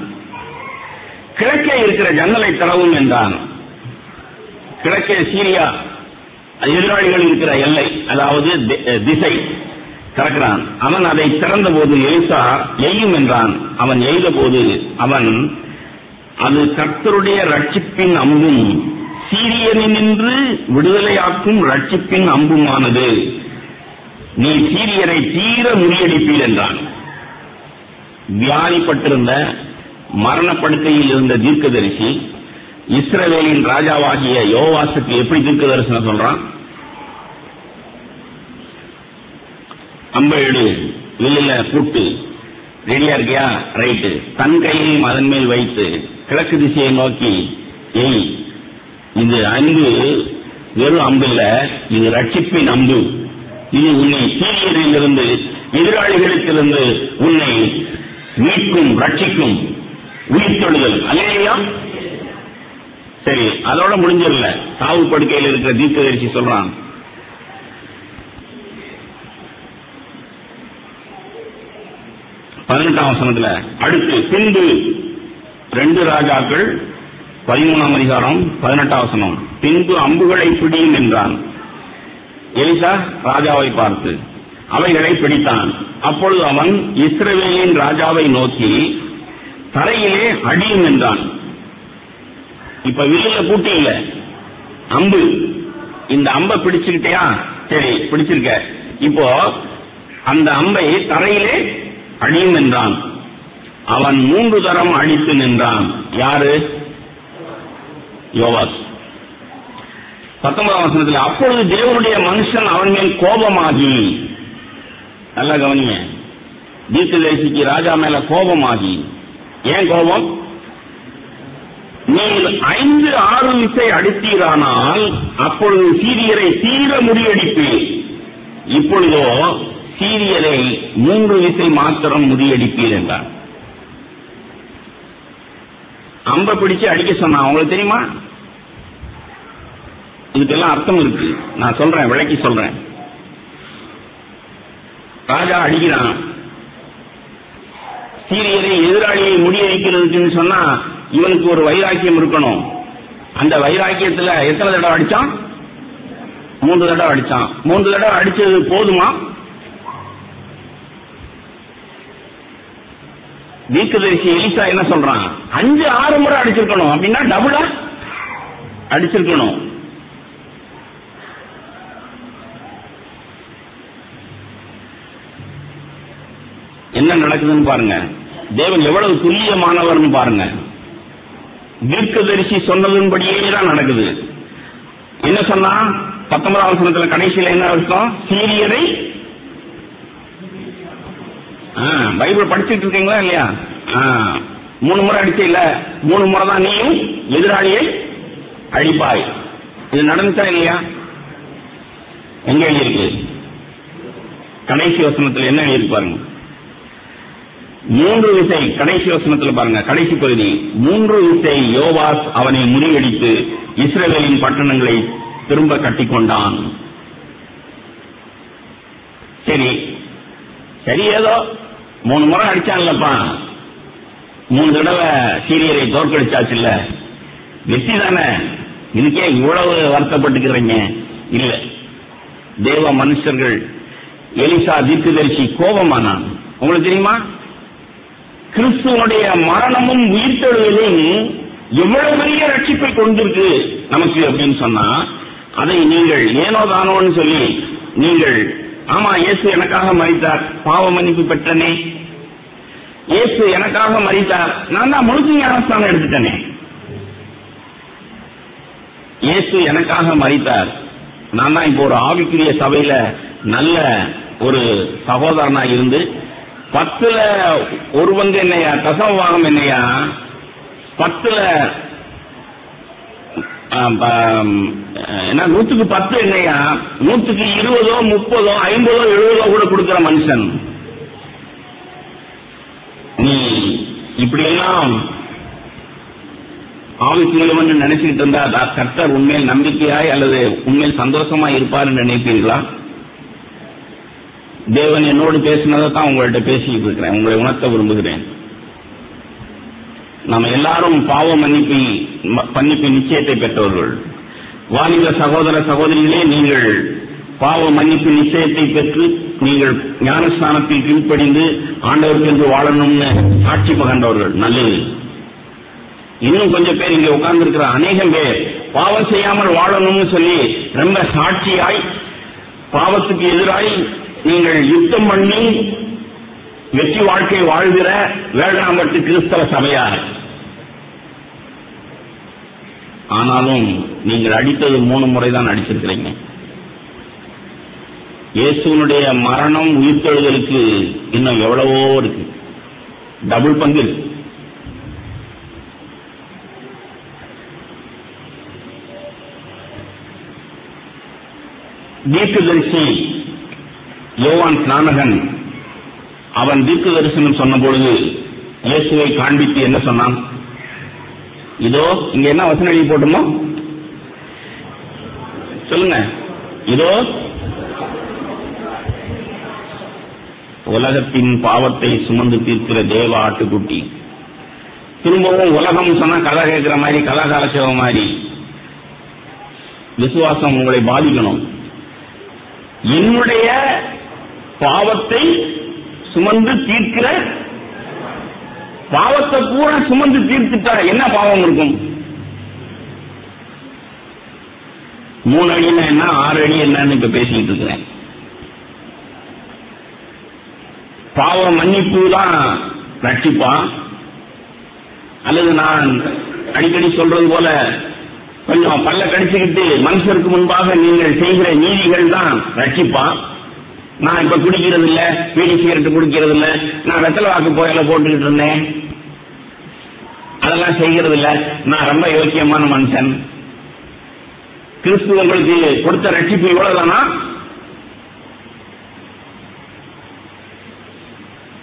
கிழக்கே இருக்கிற ஜன்னலை திறவும் என்றான். கிழக்கே சீரியா எதிராளிகள் இருக்கிற எல்லை, அதாவது திசை திறக்கிறான். அவன் அதை திறந்த போது எலிசா எய்யும் என்றான். அவன் எய்த போது அவன், அது கர்த்தருடைய ரட்சிப்பின் அம்பும் சீரியனின்று விடுதலையாக்கும் ரட்சிப்பின் அம்புமானது, நீ சீரியரை தீர முறியடிப்பீர் என்றான். வியாதிப்பட்டிருந்த மரணப்படுக்கையில் இருந்த தீர்க்கதரிசி இஸ்ரவேலின் ராஜாவாகிய யோவாசுக்கு எப்படி தீர்க்க தரிசனம் சொல்றான்? அம்பேடு வில்லுல கூட்டு ரெடியா இருக்கியா? ரைட்டு. தன் கையையும் அதன் மேல் வைத்து கிழக்கு திசையை நோக்கி எய். இது அம்பு வெறும் அம்பு இல்ல, இது ரட்சிப்பின் அம்பு. இது உன்னை சீரியரிலிருந்து எதிராளிகளுக்கிலிருந்து உன்னை மீட்கும், ரட்சிக்கும், உயிர்த்தெழுதல். அல்லேலூயா. சரி, அதோட முடிஞ்சிடல. சாவு படுக்கையில் இருக்கிற தீர்க்கதரிசி சொல்றான், பதினெட்டாம் வசனத்துல, அடுத்து பின்பு 2 ராஜாக்கள் 13ஆம் அதிகாரம் 18ஆம் வசனம், பின்பு அம்புகளை பிடியும் என்றான். எலிசா ராஜாவை பார்த்து அவைகளை பிடித்தான். அப்பொழுது அவன் இஸ்ரவேலின் ராஜாவை நோக்கி தரையிலே அடியும் என்றான். இப்ப வில்லுல பூட்டி இல்ல, அம்பு. இந்த அம்பை பிடிச்சுக்கிட்டியா? சரி, பிடிச்சிருக்க. இப்போ அந்த அம்பை தரையிலே அடியும் என்றான். அவன் 3 தரம் அடித்து நின்றான். யாரு? யோவாஸ். 19ஆம் வசனத்தில், அப்பொழுது தேவனுடைய மனுஷன் அவன் மேல் கோபமாகி, நல்லா கவனிங்க, தீர்க்கதரிசிக்கு ராஜா மேல கோபமாகி, ஏன் கோபம்? நீங்கள் 5-6 விசை அடித்தீரானால் அப்பொழுது சீரியரை தீர முறியடிப்பீர். இப்பொழுதோ சீரியரை 3 விசை மாத்திரம் முறியடிப்பீர் என்றார். அம்ப பிடிச்சு அடிக்க சொன்னா உங்களுக்கு தெரியுமா? இதுக்கெல்லாம் அர்த்தம் இருக்கு. நான் சொல்றேன், விளக்கி சொல்றேன். ராஜா அடிக்கிறான். சீரியரை எதிராளியை முறியடிக்கிறதுக்குன்னு சொன்னா இவனுக்கு ஒரு வைராக்கியம் இருக்கணும். அந்த வைராக்கியத்துல எத்தனை தடவை அடிச்சான்? 3 தடவை அடிச்சான். 3 தடவை அடிச்சது போதுமா? தீர்க்கதரிசி எலிசா என்ன சொல்றான்? 5-6 முறை அடிச்சிருக்கணும். அப்படின்னா டபுளா அடிச்சிருக்கணும். என்ன நடக்குதுன்னு பாருங்க. தேவன் எவ்வளவு துல்லியமானவர்னு பாருங்க. தீர்க்கதரிசி சொன்னதன்படியே தான் நடக்குது. என்ன சொன்னா? 19ஆம் வசனத்துல கடைசியில என்ன அர்த்தம்? சீரியரை, பைபிள் படிச்சுட்டு இருக்கீங்களா இல்லையா? 3 முறை அடிச்ச இல்ல, 3 முறை தான் நீயும் எதிராளியை அழிப்பாய். இது நடந்துச்சா இல்லையா? எங்க எழுதியிருக்கு? கடைசி வசனத்தில் என்ன எழுதியிருக்கு பாருங்க. 3 விசை கடைசி வசனத்தில் பாருங்க, கடைசி பகுதி. 3 விசை யோவாஸ் அவனை முறியடித்து இஸ்ரவேலின் பட்டணங்களை திரும்ப கட்டிக்கொண்டான். சரி சரி, ஏதோ 3 முறை அடிச்சான்லப்பா, 3 தடவை சீரியரை தோற்கடிச்சாச்சு இல்ல, வெற்றி தானே, இதுக்கே இவ்வளவு வருத்தப்பட்டுக்கிறீங்க? இல்ல, தேவ மனுஷர்கள் எலிசா தீர்க்கதரிசி கோபமானான். உங்களுக்கு தெரியுமா? கிறிஸ்துவனுடைய மரணமும் உயிர்த்தெழுதலும் எவ்வளவு பெரிய ரட்சிப்பை கொண்டிருக்கு நமக்கு அப்படின்னு சொன்னா, அதை நீங்கள் ஏனோ தானோன்னு சொல்லி நீங்கள் ஆமா இயேசு எனக்காக மரித்தார், பாவ மன்னிப்பு பெற்றனே, இயேசு எனக்காக மரித்தார், நான் தான் முழுக்க ஞானஸ்தானம் எடுத்துட்டேனே, இயேசு எனக்காக மரித்தார், நான் தான் இப்போ ஒரு ஆவிக்குரிய சபையில நல்ல ஒரு சகோதரனா இருந்து 10ல் 1 பங்கு என்னையா தசமபாகம் என்னையா 10ல் 100க்கு 10 என்னையா 100க்கு 20, 30, 50, 70 கூட கொடுக்கிற மனுஷன். நீ இப்படி எல்லாம் ஆவிக்குரியவன் நினைச்சுக்கிட்டு இருந்தா கர்த்தர் உண்மையில் நம்பிக்கையாய் அல்லது உண்மையில் சந்தோஷமா இருப்பார் என்று நினைப்பீர்களா? தேவன் என்னோடு பேசினதை தான் உங்கள்கிட்ட பேசிக்கிட்டு இருக்கிறேன், உங்களை உணர்த்த விரும்புகிறேன். நம்ம எல்லாரும் பாவ மன்னிப்பு நிச்சயத்தை பெற்றவர்கள். வாலிப சகோதர சகோதரிகளே, நீங்கள் பாவ மன்னிப்பு நிச்சயத்தை பெற்று நீங்கள் ஞானஸ்தானத்தில் கீழ்ப்படிந்து ஆண்டவருக்கு என்று வாழணும்னு சாட்சி பகர்ந்தவர்கள். நல்லது. இன்னும் கொஞ்சம் பேர் இங்க உட்கார்ந்து இருக்கிற அநேகம் பேர் பாவம் செய்யாமல் வாழணும்னு சொல்லி ரொம்ப சாட்சியாய் பாவத்துக்கு எதிராய் நீங்கள் யுத்தம் பண்ணி வெற்றி வாழ்க்கை வாழ்கிற வேளாண்மட்டு கிறிஸ்தவ சபையார். ஆனாலும் நீங்கள் அடித்தது 3 முறை தான் அடிச்சிருக்கிறீங்க. இயேசுனுடைய மரணம் உயிர்த்தெழுதலுக்கு இன்னும் எவ்வளவோ இருக்கு, டபுள் பங்கு. தீர்க்கதரிசி யோவான் ஸ்நானகன் அவன் தீர்க்க தரிசனம் சொன்ன பொழுது இயேசுவை காண்பித்து என்ன சொன்னான்? இதோ இங்க என்ன வசனம் எழுதி போட்டுமோ சொல்லுங்க. இதோ உலகத்தின் பாவத்தை சுமந்து தீர்க்கிற தேவ ஆட்டுக்குட்டி. திரும்பவும் உலகம் சொன்னா கதை கேட்கிற மாதிரி, கலாகாலசேவ மாதிரி விசுவாசம் உங்களை பாதிக்கணும். என்னுடைய பாவத்தை சுமந்து தீர்க்கிற, பாவத்தை பூரா சுமந்து தீர்த்துட்டா என்ன பாவம் இருக்கும்? 3 அடினா என்ன, 6 அடி என்னன்னு இப்ப பேசிட்டு இருக்கிறேன். பாவ மன்னிப்பு தான் ரட்சிப்பா, அல்லது நான் அடிக்கடி சொல்றது போல கொஞ்சம் பல்ல கடிச்சுக்கிட்டு மனுஷருக்கு முன்பாக நீங்கள் செய்கிற நீதிகள் தான் ரட்சிப்பா? நான் இப்ப குடிக்கிறது இல்ல, பீடி சிகரெட் குடிக்கிறது இல்ல, நான் வெத்தலை வாக்கு போயில போட்டுக்கிட்டு இருந்தேன், அதெல்லாம் செய்கிறது இல்ல, நான் ரொம்ப யோக்கியமான மனுஷன். கிறிஸ்து உங்களுக்கு கொடுத்த ரட்சிப்பு இவ்வளவுதானா?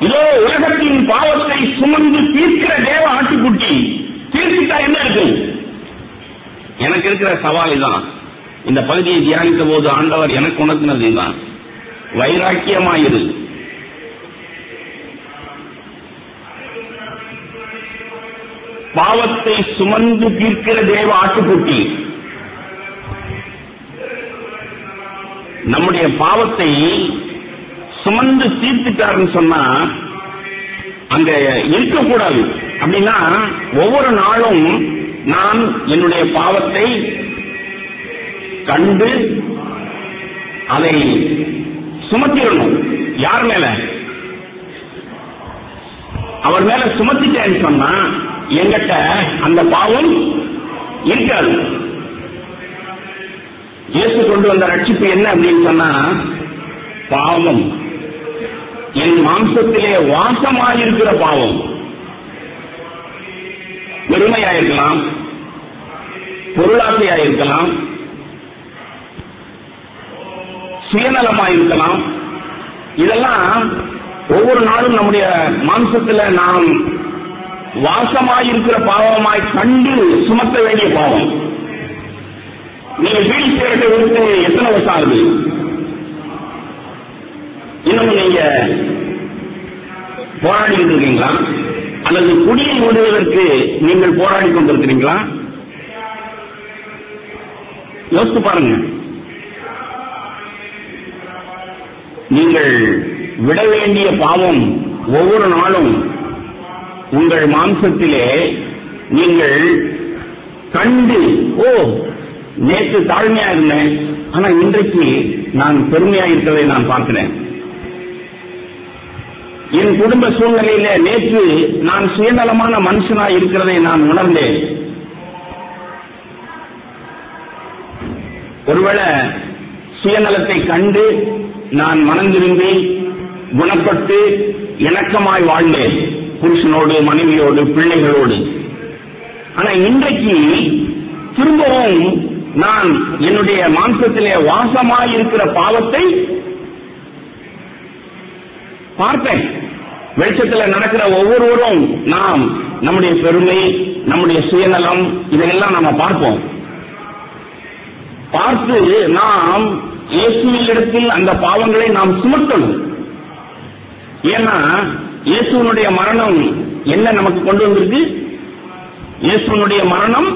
இதோ உலகத்தின் பாவத்தை சுமந்து தீர்க்கிற தேவ ஆட்டுக்குட்டி. தீர்த்துட்டா என்ன இருக்கு? எனக்கு இருக்கிற சவால் தான். இந்த பகுதியை தியானித்த போது ஆண்டவர் எனக்கு உணர்த்தினது தான், வைராக்கியமாயிரு. பாவத்தை சுமந்து தீர்க்கிற தேவ ஆட்டுக்குட்டி. நம்முடைய பாவத்தை சுமந்து தீர்த்துட்டாருன்னு சொன்னா அங்க இருக்கக்கூடாது. அப்படின்னா ஒவ்வொரு நாளும் நான் என்னுடைய பாவத்தை கண்டு அதை சுமத்திடணும். யார் மேல? அவர் மேல சுமத்திட்டேன்னு சொன்னா எங்கிட்ட அந்த பாவம் இருக்காது. இயேசு கொண்டு வந்த ரட்சிப்பு என்ன அப்படின்னு சொன்னா, பாவம் என் மாம்சத்திலே வாசமாயிருக்கிற பாவம். பெருமையாயிருக்கலாம், பொருளாசையாயிருக்கலாம், சுயநலமாயிருக்கலாம். இதெல்லாம் ஒவ்வொரு நாளும் நம்முடைய மாம்சத்தில் நாம் வாசமாயிருக்கிற பாவமாய் கண்டு சுமத்த வேண்டிய பாவம். நீங்க பீடி சிகரெட்டை விட்டு எத்தனை வருஷம் ஆகுது? இன்னும் நீங்க போராடிக்கிட்டு இருக்கீங்களா? அல்லது குடியை விடுவதற்கு நீங்கள் போராடி கொண்டிருக்கிறீங்களா? யோசித்து பாருங்க. நீங்கள் விட வேண்டிய பாவம் ஒவ்வொரு நாளும் உங்கள் மாம்சத்திலே நீங்கள் கண்டு, ஓ நேற்று தாழ்மையா இருந்தேன், ஆனா இன்றைக்கு நான் பெருமையாக இருக்கிறதை நான் பார்க்கிறேன். என் குடும்ப சூழ்நிலையில நேற்று நான் சுயநலமான மனுஷனாய் இருக்கிறதை நான் உணர்ந்தேன். ஒருவேளை சுயநலத்தை கண்டு நான் மனம் திரும்பி குணப்பட்டு இணக்கமாய் வாழ்ந்தேன், புருஷனோடு, மனைவியோடு, பிள்ளைகளோடு. ஆனா இன்றைக்கு திரும்பவும் நான் என்னுடைய மாம்சத்திலே வாசமாய் இருக்கிற பாவத்தை பார்ப்பேன். வெளிச்சத்தில் நடக்கிற ஒவ்வொருவரும் நாம் நம்முடைய பெருமை, நம்முடைய சுயநலம், இதையெல்லாம் நாம பார்ப்போம். பார்த்து நாம் இயேசுவினிடத்தில் அந்த பாவங்களை நாம் சுமத்தணும். ஏன்னா இயேசுவனுடைய மரணம் என்ன நமக்கு கொண்டு வந்திருக்கு? இயேசுவனுடைய மரணம்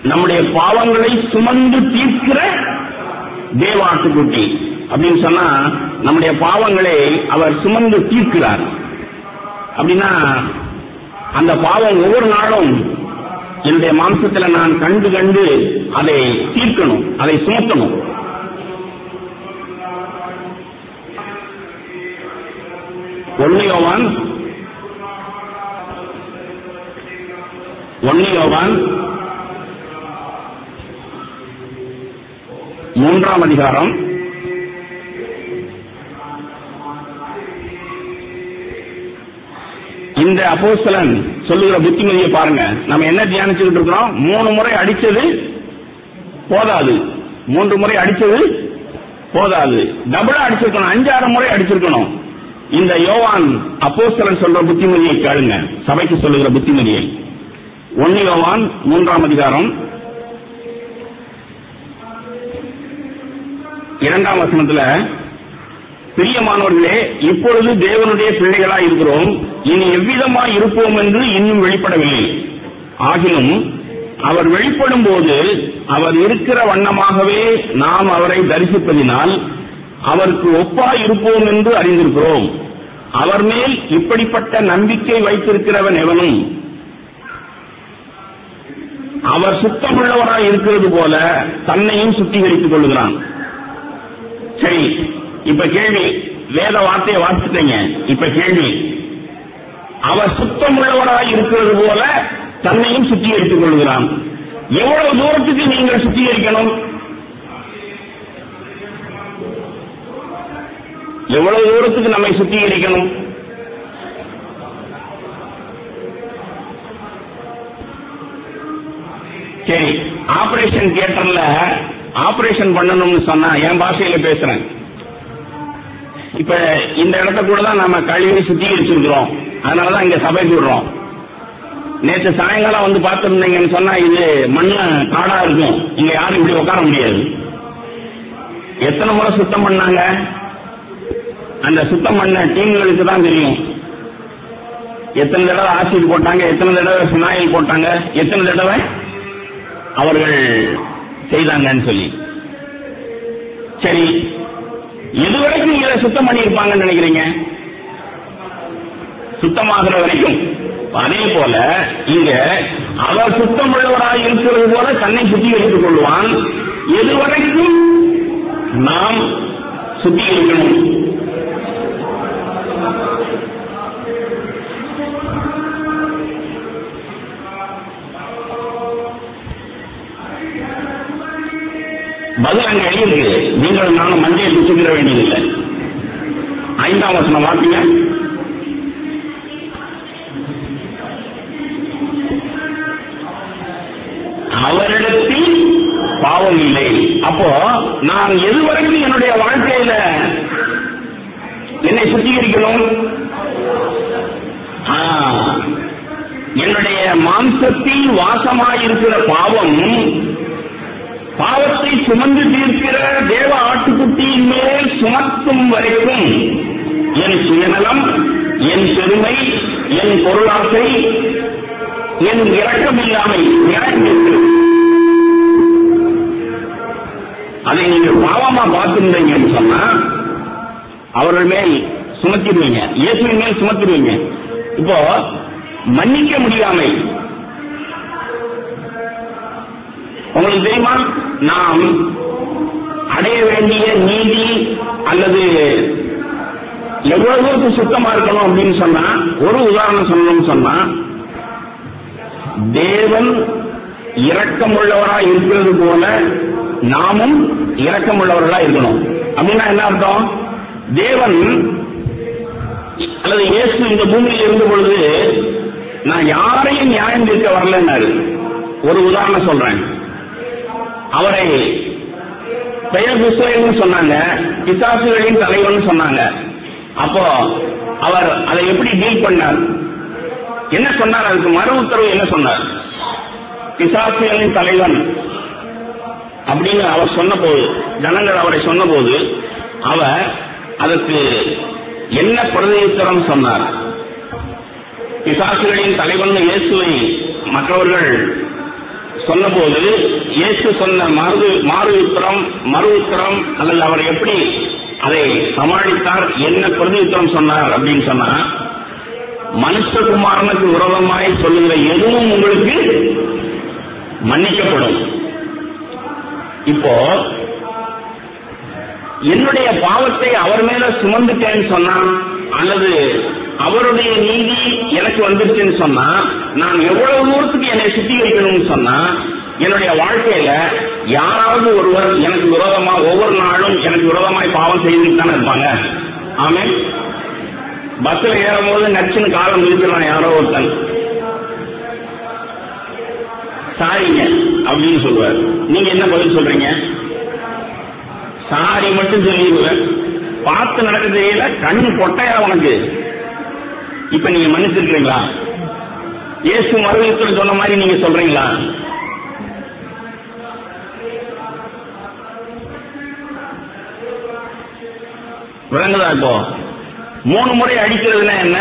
நம்முடைய பாவங்களை சுமந்து தீர்க்கிற தேவ ஆட்டுக்குட்டி அப்படின்னு சொன்னா, நம்முடைய பாவங்களை அவர் சுமந்து தீர்க்கிறார். அப்படின்னா அந்த பாவம் ஒவ்வொரு நாளும் என்னுடைய மாம்சத்தில் நான் கண்டு கண்டு அதை தீர்க்கணும், அதை சுமத்தணும். ஒன்னு யோவான் 3ஆம் அதிகாரம் இந்த அப்போஸ்தலன் சொல்லுகிற புத்திமதியை பாருங்க. நம்ம என்ன தியானிச்சுக்கிட்டு இருக்கிறோம்? 3 முறை அடிச்சது போதாது, 3 முறை அடிச்சது போதாது, டபுளா அடிச்சிருக்கணும், 5-6 முறை அடிச்சிருக்கணும். இந்த யோவான் அப்போஸ்தலன் சொல்ற புத்திமதியை கேளுங்க, சபைக்கு சொல்லுகிற புத்திமதியை. 1 யோவான் 3ஆம் அதிகாரம் 2ஆம் வசனத்துல, பிரியமானவர்களே, இப்பொழுது தேவனுடைய பிள்ளைகளாய் இருக்கிறோம், இனி எவ்விதமாய் இருப்போம் என்று இன்னும் வெளிப்படவில்லை. ஆகிலும் அவர் வெளிப்படும் போது அவர் இருக்கிற வண்ணமாகவே நாம் அவரை தரிசிப்பதினால் அவருக்கு ஒப்பாய் இருப்போம் என்று அறிந்திருக்கிறோம். அவர் மேல் இப்படிப்பட்ட நம்பிக்கை வைத்திருக்கிறவன் எவனும் அவர் சுத்தமுள்ளவராய் இருக்கிறது போல தன்னையும் சுத்திகரித்துக் கொள்கிறான். சரி, இப்ப கேள்வி, வேத வார்த்தையை வாசிட்டீங்க. இப்ப கேள்வி, அவர் சுத்தமுள்ளவராய் இருக்கிறது போல தன்னையும் சுத்திகரித்துக் கொள்கிறான். எவ்வளவு தூரத்துக்கு நீங்கள் சுத்திகரிக்கணும்? எவ்வளவு தூரத்துக்கு நம்மை சுத்திகரிக்கணும்? சரி, ஆபரேஷன் தியேட்டர்ல ஆபரேஷன் பண்ணணும்னு சொன்னா, என் பாஷையில பேசுறேன், இப்ப இந்த இடத்த கூட தான் நாம கழுவி சுத்திகரிச்சிருக்கிறோம். அதனாலதான் இங்க சபை கூடுறோம். நேற்று சாயங்காலம் வந்து பார்த்திருந்தீங்கன்னு சொன்னா இது மண்ணு காடா இருக்கும், இங்க யாரும் இப்படி உட்கார முடியாது. எத்தனை முறை சுத்தம் பண்ணாங்க? அந்த சுத்தம் பண்ண டீம்களுக்கு தான் தெரியும் எத்தனை தடவை ஆசிட் போட்டாங்க, எத்தனை தடவை ஃபினாயில் போட்டாங்க, எத்தனை தடவை அவர்கள் செய்தாங்கன்னு சொல்லி. சரி, எதுவரைக்கும் நீங்க சுத்தம் பண்ணியிருப்பாங்கன்னு நினைக்கிறீங்க? சுத்தமாகிற வரைக்கும். அதே போல இங்க அவர் சுத்தம் உள்ளவராக இருக்கிறது போல தன்னை சுத்திகரித்துக் கொள்வான். எதுவரைக்கும் நாம் சுத்திகரிக்கணும்? பதில் அங்க எழுதியிருக்கு. நீங்கள் நானும் மஞ்சள் சுத்திக்கிற வேண்டியதில்லை. 5ஆம் வசனம் வாசிங்க. அவரிடத்தில் பாவம் இல்லை. அப்போ நான் எதுவரைக்கும் என்னுடைய வாழ்க்கையில என்னை சுத்திகரிக்கணும்? என்னுடைய மாம்சத்தில் வாசமாயிருக்கிற பாவம், பாவத்தை சுமந்து தீர்க்கிற தேவ ஆட்டுக்குட்டியின் மேல் சுமத்தும் வரைக்கும் என் சுயநலம், என் பெருமை, என் பொருளாசை, என் இரக்கமில்லாமை இறங்கியிருக்கிறது. அதை நீங்கள் பாவமா பார்த்திருந்தீங்கன்னு சொன்னா அவர்கள் மேல் சுமத்திடுவீங்க, இயேசுவின் மேல் சுமத்திடுவீங்க. இப்போ மன்னிக்க முடியாமை உங்களுக்கு தெரியுமா? நாம் அடைய வேண்டிய நீதி அல்லது எவ்வளவு தூரத்துக்கு சுத்தமா இருக்கணும் அப்படின்னு சொன்னா, ஒரு உதாரணம் சொல்லணும்னு சொன்னா, தேவன் இரக்கமுள்ளவரா இருக்கிறது போல நாமும் இரக்கமுள்ளவர்களா இருக்கணும். அப்படின்னா என்ன அர்த்தம்? தேவன் அல்லது இயேசு இந்த பூமியில் இருந்த பொழுது நான் யாரையும் நியாயம் தீர்க்க வரலன்னாரு. ஒரு உதாரணம் சொல்றேன். அவரை பெயர் புஸ்தகம்னு சொன்னாங்க, பிசாசுகளின் தலைவன் சொன்னாங்க. அப்போ அவர் அதை எப்படி டீல் பண்ணார்? என்ன சொன்னார்? அதுக்கு மறு உத்தரவு என்ன சொன்னார்? பிசாசுகளின் தலைவன் அப்படின்னு அவர் சொன்ன போது, ஜனங்கள் அவரை சொன்ன போது அவர் அதற்கு என்ன பிரதியுத்தரம் சொன்னார்? பிசாசுகளின் தலைவன் இயேசுவை மற்றவர்கள் சொன்னபோது இயேசு சொன்ன மறு உத்தரம் அல்லது அவர் எப்படி அதை சமாளித்தார், என்ன பிரதியுத்தரம் சொன்னார் அப்படின்னு சொன்னா, மனுஷகுமாரனுக்கு விரோதமாய் சொல்லுகிற எதுவும் உங்களுக்கு மன்னிக்கப்படும். இப்போ என்னுடைய பாவத்தை அவர் மேல சுமந்துட்டேன்னு சொன்னா, அல்லது அவருடைய நீதி எனக்கு வந்துருச்சுன்னு சொன்னா, நான் எவ்வளவு தூரத்துக்கு என்னை சுத்திகரிக்கணும்னு சொன்னா, என்னுடைய வாழ்க்கையில யாராவது ஒருவர் எனக்கு விரோதமா ஒவ்வொரு நாளும் எனக்கு விரோதமாய் பாவம் செய்துட்டு தானே இருப்பாங்க. ஆமே, பஸ்ல ஏறும் போது நச்சுன்னு காலம் இருக்கிறான் யாரோ ஒருத்தன், சாரிங்க அப்படின்னு சொல்லுவார். நீங்க என்ன பதில் சொல்றீங்க? சாரி மட்டும் சொல்லிடுவேன். பார்த்து நடக்க தெரியல, கண்ணு பொட்டையா உனக்கு, இப்ப நீங்க மன்னிச்சிருக்கீங்களா? இயேசு மறுபடியும் சொன்ன மாதிரி நீங்க சொல்றீங்களா? விளங்குதா? இப்போ 3 முறை அடிக்கிறதுனா என்ன,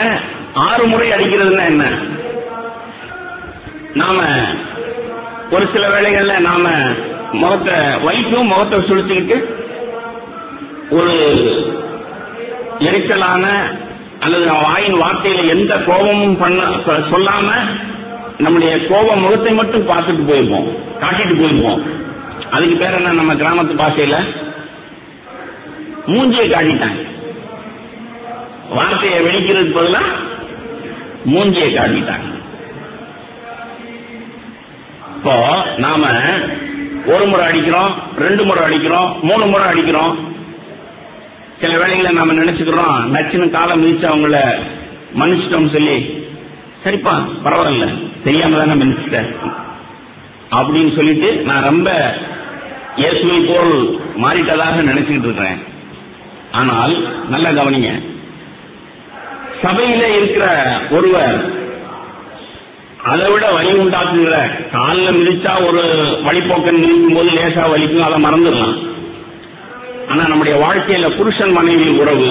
6 முறை அடிக்கிறதுனா என்ன? நாம ஒரு சில வேளைகள்ல நாம முகத்தை சுழிச்சுக்கிட்டு ஒரு எரிச்சலான அல்லது வாயின் வார்த்தையில எந்த கோபமும் சொல்லாம நம்முடைய கோப முகத்தை மட்டும் பார்த்துட்டு போயிருப்போம், காட்டிட்டு போயிருப்போம். அதுக்கு பேர் என்ன? நம்ம கிராமத்து பாஷையில மூஞ்சியை காட்டிட்டாங்க. வார்த்தையை வெளிக்கிறதுக்கு பதிலா மூஞ்சியை காட்டிட்டாங்க. இப்போ நாம 1 முறை அடிக்கிறோம், 2 முறை அடிக்கிறோம், 3 முறை அடிக்கிறோம். சில வேளைகளை நாம நினைச்சுக்கிறோம், நச்சுன்னு காலம் மிதிச்சு அவங்கள மன்னிச்சிட்டோம் சொல்லி, சரிப்பா பரவாயில்ல, தெரியாம தானே மன்னிச்சுட்டேன் அப்படின்னு சொல்லிட்டு நான் ரொம்ப இயேசுவை போல் மாறிட்டதாக நினைச்சுக்கிட்டு இருக்கிறேன். ஆனால் நல்ல கவனிங்க, சபையில இருக்கிற ஒருவர் அதை விட வலி உண்டாக்குகிற, காலில் மிதிச்சா ஒரு வழிபோக்கன் மிதிக்கும் போது லேசா வலிக்கும், அதை மறந்துடலாம். ஆனா நம்முடைய வாழ்க்கையில புருஷன் மனைவி உறவு,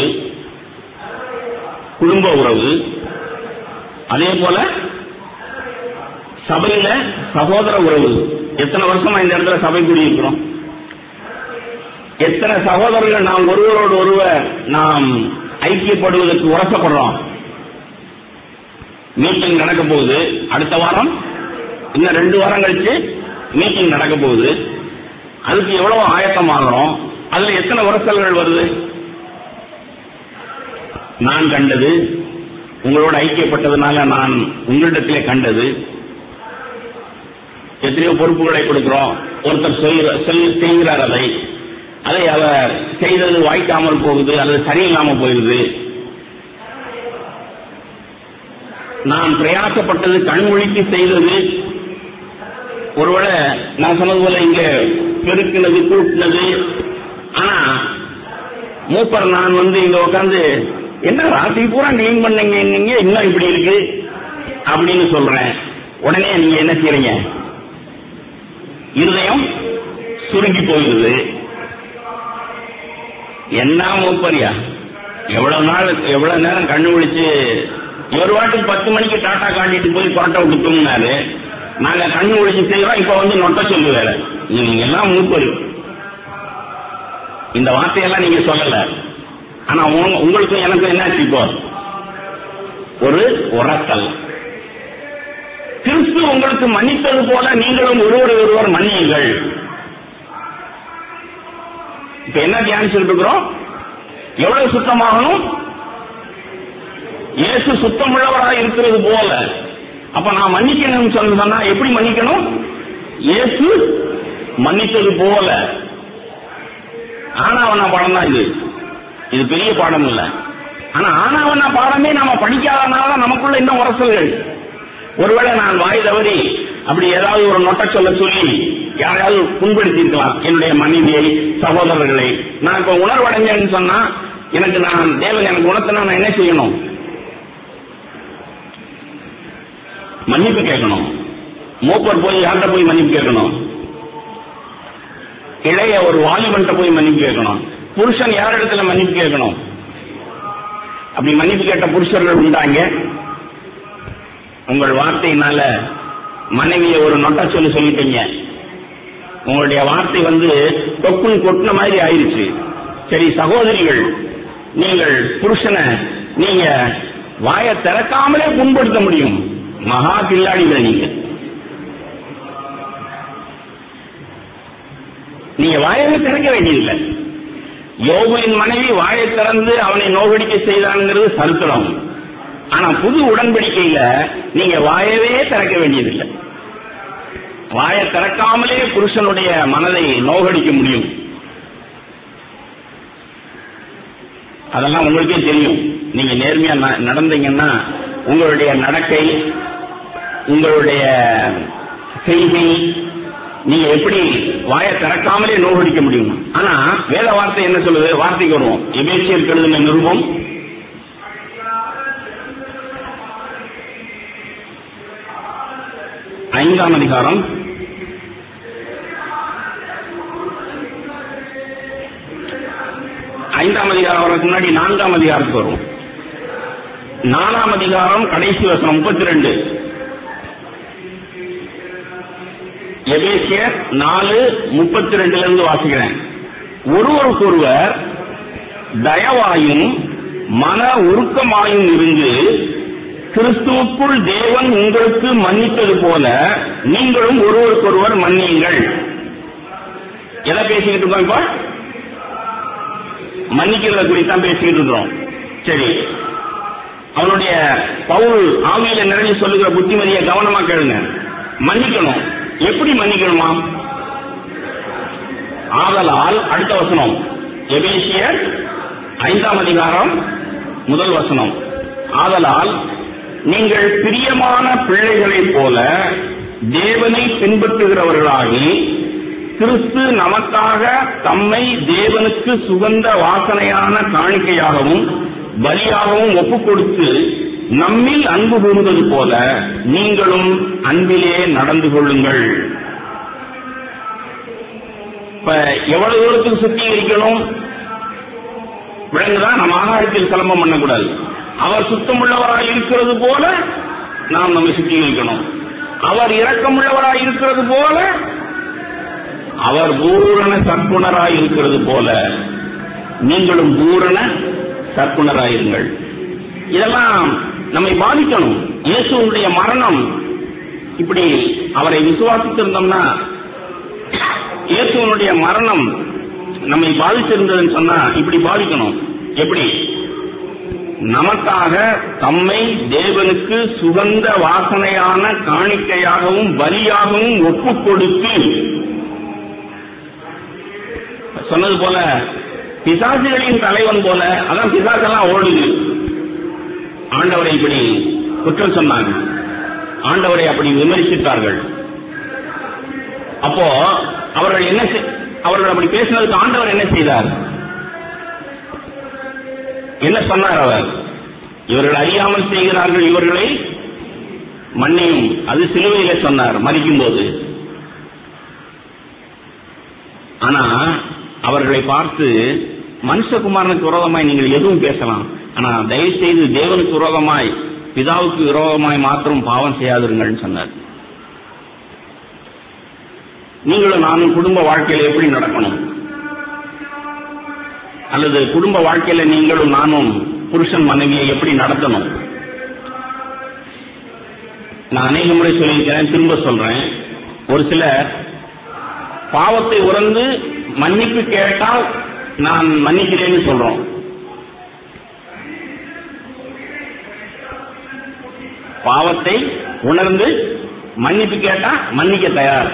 குடும்ப உறவு, அதே போல சபையில சகோதர உறவு. எத்தனை வருஷமா இந்த இடத்துல சபை கூடியிருக்கிறோம்? எத்தனை சகோதரர்கள் நாம் ஒருவரோடு ஒருவர் நாம் ஐக்கியப்படுவதற்கு உரசப்படுறோம். மீட்டிங் நடக்க போகுது அடுத்த வாரம், இன்னும் 2 வாரம் கழிச்சு மீட்டிங் நடக்க போகுது. அதுக்கு எவ்வளவு ஆயத்தமாகறோம்? அதுல எத்தனை உரசல்கள் வருது? நான் கண்டது, உங்களோட ஐக்கியப்பட்டதுனால நான் உங்களிடத்திலே கண்டது. எத்தனையோ பொறுப்புகளை கொடுக்கிறோம், ஒருத்தர் செய்கிறார், அதை அவர் செய்தது வாய்க்காமல் போகுது அல்லது சரியில்லாம போயிடுது. நான் பிரயாசப்பட்டது, கண்மொழிக்கு செய்தது, ஒருவேளை நான் சொன்னது போல இங்க பெருக்கினது, கூட்டினது. ஆனா மூப்பர் நான் இங்க உட்காந்து என்ன ராத்திரி பூரா கிளீன் பண்ணீங்க, இன்னும் இப்படி இருக்கு அப்படின்னு சொல்றேன். உடனே நீங்க என்ன செய்றீங்க? இருதயம் சுருங்கி போயிடுது. என்ன மூப்பரியா, எவ்வளவு நேரம் கண்ணு விழிச்சு, ஒரு வாட்டுக்கு 10 மணிக்கு டாட்டா காட்டிட்டு போய் கொரட்டை விட்டு தூங்கினாரு. நாங்க கண்ணு விழிச்சு செய்யறோம், இப்ப நொட்ட சொல்லு வேற. நீங்க எல்லாம் மூப்பரு, இந்த வார்த்தையெல்லாம் நீங்க சொல்லல. ஆனா உங்களுக்கும் எனக்கும் என்னாச்சு? இப்போ ஒரு உரத்தல். கிறிஸ்து உங்களுக்கு மன்னித்தது போல நீங்களும் ஒருவர் மன்னியுங்கள். இப்ப என்ன தியானிச்சுட்டு இருக்கிறோம்? எவ்வளவு சுத்தமாகணும்? இயேசு சுத்தமுள்ளவராக இருக்கிறது போல. அப்ப நான் மன்னிக்கணும்னு சொன்னா எப்படி மன்னிக்கணும்? இயேசு மன்னித்தது போல. ஆனாவனா பாடம் தான் இது பெரிய பாடம் இல்ல. ஆனா ஆனாவனா பாடமே நாம படிக்காதனால நமக்குள்ள இன்னும் உரசல்கள். ஒருவேளை நான் வாய் தவறி அப்படி ஏதாவது ஒரு நொட்ட சொல்லி யாரையாவது புண்படுத்திருக்கலாம், என்னுடைய மனைவியை, சகோதரர்களை. நான் இப்ப உணர்வடைஞ்சேன்னு சொன்னா தேவன் எனக்கு உணர்த்தினா நான் என்ன செய்யணும்? மன்னிப்பு கேட்கணும். மூப்பர் போய் யார்கிட்ட போய் மன்னிப்பு கேட்கணும்? இளைய ஒரு வாலிபன்ட்ட போய் மன்னிப்பு கேட்கணும். புருஷன் யார் இடத்துல மன்னிப்பு கேட்கணும்? அப்படி மன்னிப்பு கேட்ட புருஷர்கள் உண்டாங்க. உங்கள் வார்த்தையினால மனைவியை ஒரு நொட்டா சொல்லிட்டீங்க. உங்களுடைய வார்த்தை தொக்குன்னு கொட்டின மாதிரி ஆயிருச்சு. சரி சகோதரிகள், நீங்கள் புருஷனை நீங்க வாயை திறக்காமலே புண்படுத்த முடியும். மகா கில்லாடிகள் நீங்க வாயை திறக்க வேண்டியதில்லை. யோபுவின் மனைவி வாயை திறந்து அவனை நோகடிக்க செய்தான்ங்கிறது சரித்திரம். ஆனா புது உடன்படிக்கையில நீங்க வாயவே திறக்க வேண்டியதில்லை. வாயை திறக்காமலே புருஷனுடைய மனதை நோகடிக்க முடியும். அதெல்லாம் உங்களுக்கே தெரியும். நீங்க நேர்மையா நடந்தீங்கன்னா உங்களுடைய நடக்கை, உங்களுடைய செய்கை, நீங்க எப்படி வாயை திறக்காமலே நோகடிக்க முடியும். ஆனா வேத வார்த்தை என்ன சொல்லுது? வார்த்தைக்கு வருவோம். எபேசியர் எழுதின நிருபம் 5ஆம் அதிகாரம் 5ஆம் அதிகாரம் வரதுக்கு முன்னாடி 4ஆம் அதிகாரத்துக்கு வரும். 4ஆம் அதிகாரம் கடைசி வசனம் 32. எபேசியர் 4:32 வாசிக்கிறேன். ஒருவருக்கொருவர் தயவாயும் மன உருக்கமாயும் இருந்து கிறிஸ்துவுக்குள் தேவன் உங்களுக்கு மன்னித்தது போல நீங்களும் ஒருவருக்கொருவர் மன்னியுங்கள். எதை பேசிக்கிட்டு இருக்கோம்? இப்ப மன்னிக்கிறத குறித்தான் பேசிக்கிட்டு இருக்கிறோம். சரி, அவனுடைய பவுல் ஆவியில நிறைய சொல்லுகிற புத்திமதியை கவனமா கேளுங்க. மன்னிக்கணும். எப்படி மன்னிக்கணுமா? ஆதலால், அடுத்த வசனம் எபேசியர் 5ஆம் அதிகாரம் 1 வசனம். ஆதலால் நீங்கள் பிரியமான பிள்ளைகளைப் போல தேவனை பின்பற்றுகிறவர்களாகி கிறிஸ்து நமக்காக தம்மை தேவனுக்கு சுகந்த வாசனையான காணிக்கையாகவும் பலியாகவும் ஒப்புக் கொடுத்து நம்மில் அன்பு கூர்ந்தது போல நீங்களும் அன்பிலே நடந்து கொள்ளுங்கள். இப்ப எவ்வளவு தூரத்துக்கு சுத்திகரிக்கணும்? விலங்குதான் நம்ம ஆகாரத்தில் சிலம்பம் பண்ணக்கூடாது. அவர் சுத்தமுள்ளவராக இருக்கிறது போல நாம் நம்மை சுத்திகரிக்கணும். அவர் இரக்கமுள்ளவராக இருக்கிறது போல, அவர் பூரண சற்குணராய் இருக்கிறது போல நீங்களும் பூரண சற்குணராயிருங்கள். இதெல்லாம் நம்மை பாதிக்கணும். இயேசுடைய மரணம் இப்படி அவரை விசுவாசித்திருந்தோம்னா, இயேசுடைய மரணம் நம்மை பாதிச்சிருந்ததுன்னு சொன்னா இப்படி பாதிக்கணும். எப்படி? நமக்காக தம்மை தேவனுக்கு சுகந்த வாசனையான காணிக்கையாகவும் பலியாகவும் ஒப்புக் கொடுத்து, சொன்னது போல பிசாசுகளின் தலைவன் போல, அதான் பிசாசெல்லாம் ஓடுது. ஆண்டவரை இப்படி குற்றம் சொன்னாங்க, ஆண்டவரை அப்படி விமர்சித்தார்கள். அப்போ அவர்கள் அப்படி பேசினதுக்கு ஆண்டவர் என்ன செய்தார்? என்ன சொன்னார்? அவர் இவர்கள் அறியாமல் செய்கிறார்கள், இவர்களை மன்னியும். அது சிலுவையில சொன்னார் மரிக்கும் போது. ஆனா அவர்களை பார்த்து மனுஷகுமாரனுக்கு விரோதமாய் நீங்கள் எதுவும் பேசலாம், ஆனா தயவு செய்து தேவனுக்கு விரோதமாய் பிதாவுக்கு விரோதமாய் மாத்திரம் பாவம் செய்யாதிருங்கள் சொன்னார். நீங்களும் நானும் குடும்ப வாழ்க்கையில எப்படி நடக்கணும், அல்லது குடும்ப வாழ்க்கையில நீங்களும் நானும் புருஷன் மனைவியை எப்படி நடத்தணும்? நான் அநேக முறை சொல்லியிருக்கிறேன், திரும்ப சொல்றேன். ஒரு சிலர் பாவத்தை உணர்ந்து மன்னிப்பு கேட்டால் நான் மன்னிக்கிறேன்னு சொல்றோம். பாவத்தை உணர்ந்து மன்னிப்பு கேட்டா மன்னிக்க தயார்.